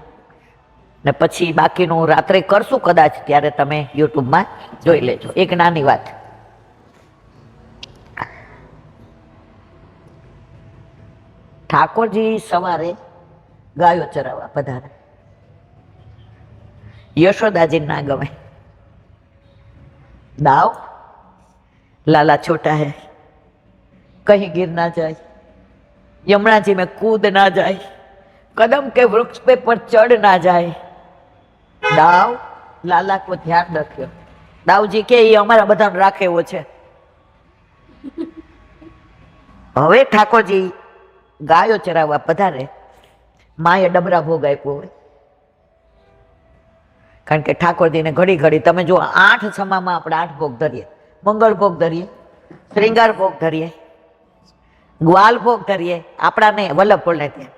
ને પછી બાકીનું રાત્રે કરશું કદાચ, ત્યારે તમે યુટ્યુબમાં જોઈ લેજો. એક નાની વાત, ઠાકોરજી સવારે ગાયો ચરાવવા પધારે. यशोदा ना गवे, दाव लाला छोटा है, कहीं गिर ना जाए, यमुना जी में कूद ना जाए, कदम के वृक्ष पे पर चढ़ ना जाए. दाव लाला को ध्यान रखियो. दावजी के ये हमारा બધા રાખે એવો છે. હવે ઠાકોરજી ગાયો ચરાવવા પધારે, માએ ડબરા ભોગ આપ્યો હોય, કારણ કે ઠાકોરજીને ઘડી ઘડી તમે જો 8 સમામાં આપણે 8 ભોગ ધરીએ, મંગળ ભોગ ધરીએ, શ્રૃંગાર ભોગ ધરીએ, ગ્વાલ ભોગ ધરીએ, આપણાને વલ્લભપુરને ત્યાં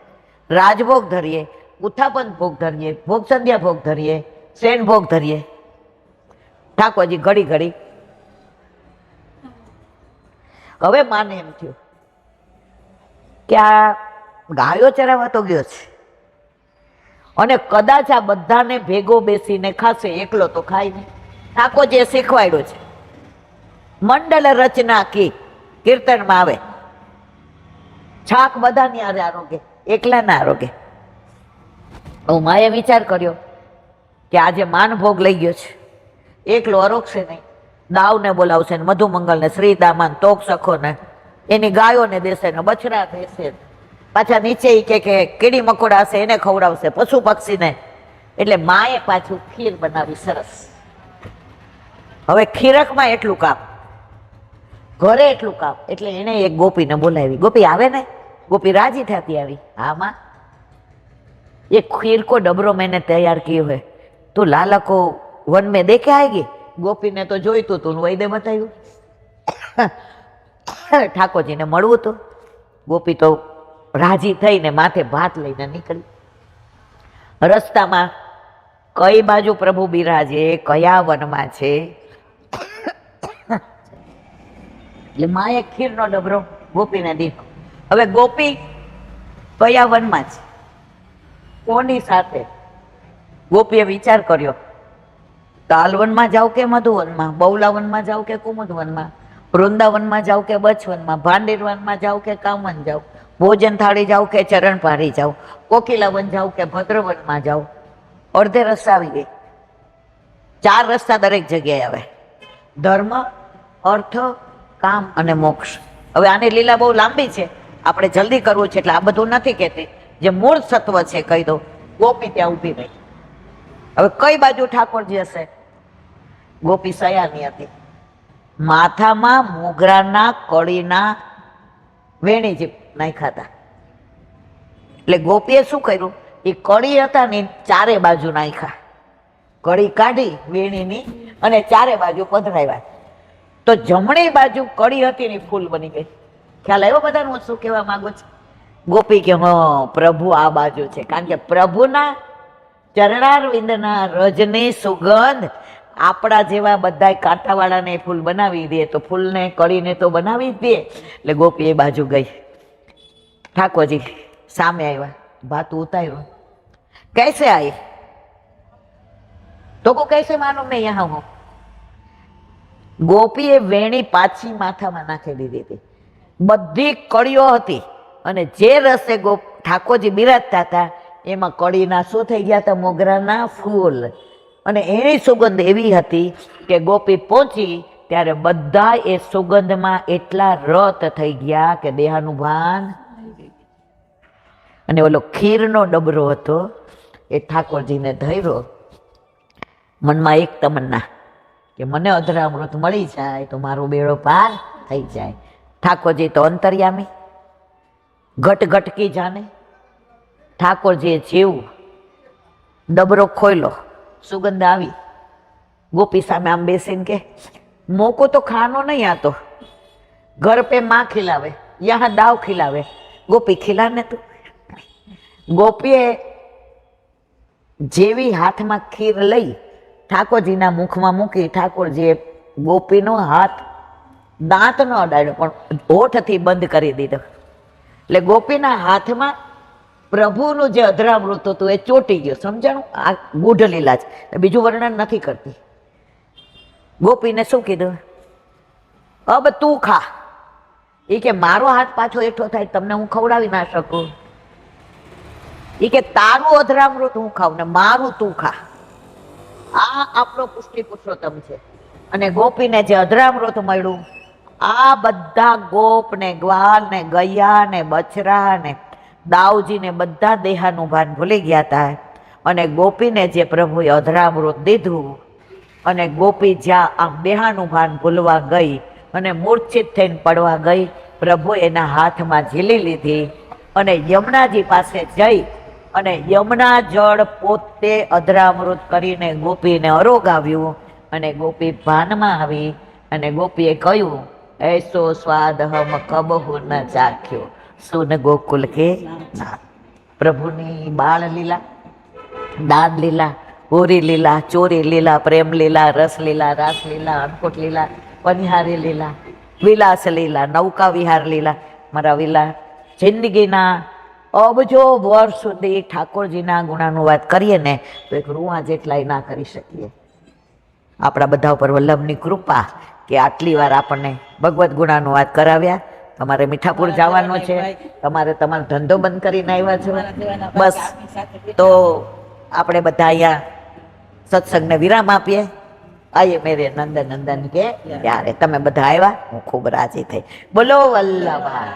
રાજભોગ ધરીએ, ઉત્થાપન ભોગ ધરીએ, ભોગ સંધ્યા ભોગ ધરીએ, શેન ભોગ ધરીએ. ઠાકોરજી ઘડી ઘડી, હવે માને એમ થયું કે આ ગાયો ચરાવવા તો ગયો છે અને કદાચ આ બધાને ભેગો બેસીને ખાશે, એકલો તો ખાય નહીં. ઠાકોરજીએ શીખવાડ્યું છે, મંડળ રચના કી, કીર્તનમાં આવે, છાક બધાની આરે આરોગે, એકલા ના આરોગે. હું માએ વિચાર કર્યો કે આજે માન ભોગ લઈ ગયો છે, એકલો અરોગશે નહીં, દાવને બોલાવશે ને મધુમંગલને, શ્રીદામાન, તોક સખોને, એની ગાયોને દેશે ને બછડા દેશે, પાછા નીચે કે કીડી મકોડા હશે એને ખવડાવશે, પશુ પક્ષીને. એટલે માએ પાછું ખીર બનાવી સરસ. હવે ખીરકમાં એટલું કામ, ઘરે એટલું કામ, એટલે એને એક ગોપીને બોલાવી. ગોપી આવે ને, ગોપી રાજી થતી આવી, હા માં ये खीर को डबरो मैंने तैयार किए हुए, तो लाला को वन में देखे आएगी. गोपी ने तो જોઈ તું વૈદે બતાવ્યું. ઠાકોરજીને મળવું તો ગોપી તો રાજી થઈને માથે ભાત લઈને નીકળી. રસ્તામાં કઈ બાજુ પ્રભુ બિરાજે, કયા વનમાં છે, એટલે માએ ખીરનો ડબરો ગોપીને દીધો. હવે ગોપી કયા વનમાં છે, કોની સાથે? ગોપીએ વિચાર કર્યો, તાલવનમાં જાવ કે મધુવનમાં, બૌલાવનમાં જાવ કે કુમુદવનમાં, વૃંદાવનમાં જાવ કે બચવનમાં, ભાંડેરવનમાં જાવ કે કામવન જાવ, ભોજન થાળી જાવ કે ચરણ પારી જાવ, કોકિલાવન જાવ કે ભદ્રવનમાં જાવ. અડધે રસ્તા આવી ગઈ. 4 રસ્તા દરેક જગ્યાએ આવે, ધર્મ, અર્થ, કામ અને મોક્ષ. હવે આની લીલા બહુ લાંબી છે, આપણે જલ્દી કરવું છે એટલે આ બધું નથી કહેતી, જે મૂળ સત્વ છે કહી દો. ગોપી ત્યાં ઊભી રહી. હવે કઈ બાજુ ઠાકોરજી હશે? ગોપી સયાની હતી, માથામાં મોગરાના કળીના વેણી જે નાખ્યા હતા. એટલે ગોપીએ શું કર્યું, એ કળી હતા ને ચારે બાજુ નાખ્યા, કળી કાઢી વેણીની અને ચારે બાજુ પધરાવ્યા. તો જમણી બાજુ કળી હતી ને ફૂલ બની ગઈ. ખ્યાલ આવ્યો બધાને હું શું કહેવા માંગુ છું? ગોપી કે હા પ્રભુ આ બાજુ છે, કારણ કે પ્રભુના ચરણારવિંદના રજની સુગંધ આપણા જેવા બધા કાંટાવાળાને ફૂલ બનાવી દે, તો ફૂલને કળીને તો બનાવી જ દે. એટલે ગોપી એ બાજુ ગઈ. ઠાકોરજી સામે આવ્યા, ભાત ઉતાર્યું. कैसे आई? तो को कैसे मालूम मैं यहाँ हूं? ગોપીએ વેણી પાછી માથામાં નાખી દીધી હતી, બધી કળીઓ હતી, અને જે રસે ઠાકોરજી બિરાજતા હતા એમાં કળીના શું થઈ ગયા હતા? મોગરાના ફૂલ. અને એની સુગંધ એવી હતી કે ગોપી પહોંચી ત્યારે બધા એ સુગંધમાં એટલા રત થઈ ગયા કે દેહાનું ભાન. અને ઓલો ખીરનો ડબરો હતો એ ઠાકોરજીને ધર્યો, મનમાં એક તમન્ના કે મને અધરામૃત મળી જાય તો મારો બેડો પાર થઈ જાય. ઠાકોરજી તો અંતર્યામી, ઘટ ઘટકી જાને. ઠાકોરજીએ જેવું ડબરો ખોલ્યો, સુગંધ આવી, ગોપી સામે આમ બેસીને કે મોકો તો ખાનો નહીં આતો, ઘર પે માં ખિલાવે, યહાં દાવ ખિલાવે, ગોપી ખિલાને તું. ગોપીએ જેવી હાથમાં ખીર લઈ ઠાકોરજીના મુખમાં મૂકી, ઠાકોરજીએ ગોપીનો હાથ દાંત ન અડાડ્યો પણ હોઠથી બંધ કરી દીધો. એટલે ગોપીના હાથમાં પ્રભુનું જે અધરામૃત હતું એ ચોટી ગયું. સમજાણું? આ ગૂઢ લીલા છે, બીજું વર્ણન નથી કરતી. ગોપીને શું કીધું? અબ તું ખા. એ કે મારો હાથ પાછો એઠો થાય તમને હું ખવડાવી ના શકું. એ કે તારું અધરામૃત હું ખાઉં ને મારું તું ખા. આ આપણો પુષ્ટિ પુરુષોત્તમ છે. અને ગોપીને જે અધરામૃત મળ્યું, આ બધા ગોપ ને ગ્વાલ ને ગૈયા ને બછરા ને દાઉજી ને બધા દેહાનું ભાન ભૂલી ગયા હતા. અને ગોપીને જે પ્રભુએ અધરામૃત દીધું, અને ગોપી જ્યાં આમ દેહાનું ભાન ભૂલવા ગઈ અને મૂર્છિત થઈને પડવા ગઈ, પ્રભુ એના હાથમાં ઝીલી લીધી અને યમુનાજી પાસે જઈ અને યમુના જળ પોતે અધરામૃત કરીને ગોપીને અરોગાવ્યું. અને ગોપી ભાનમાં આવી અને ગોપીએ કહ્યું, એસો સ્વાદ હમ કબહુ ન ચાખ્યો સુન ગોકુલ કે નાથ. પ્રભુની બાળ લીલા, દાન લીલા, હોરી લીલા, ચોરી લીલા, પ્રેમ લીલા, રસ લીલા, રાસ લીલા, અન્નકૂટ લીલા, પનિહારી લીલા, વિલાસ લીલા, નૌકા વિહાર લીલા. મારા વિલા જિંદગીના અબજો વર્ષ સુધી ઠાકોરજીના ગુણાનુવાદ કરીએ ને તો એક રૂઆ જેટલાય ના કરી શકીએ. આપણા બધા ઉપર વલ્લભની કૃપા કે આટલી વાર આપણને ભગવદ્ ગુણાનુવાદ કરાવ્યા. તમારે મીઠાપુર જવાનું છે, તમારે તમારો ધંધો બંધ કરીને આવ્યા છો, બસ તો આપણે બધા અહીંયા સત્સંગને વિરામ આપીએ. આયે મેરે નંદન નંદન કે ત્યારે તમે બધા આવ્યા, હું ખૂબ રાજી થઈ. બોલો વલ્લભા.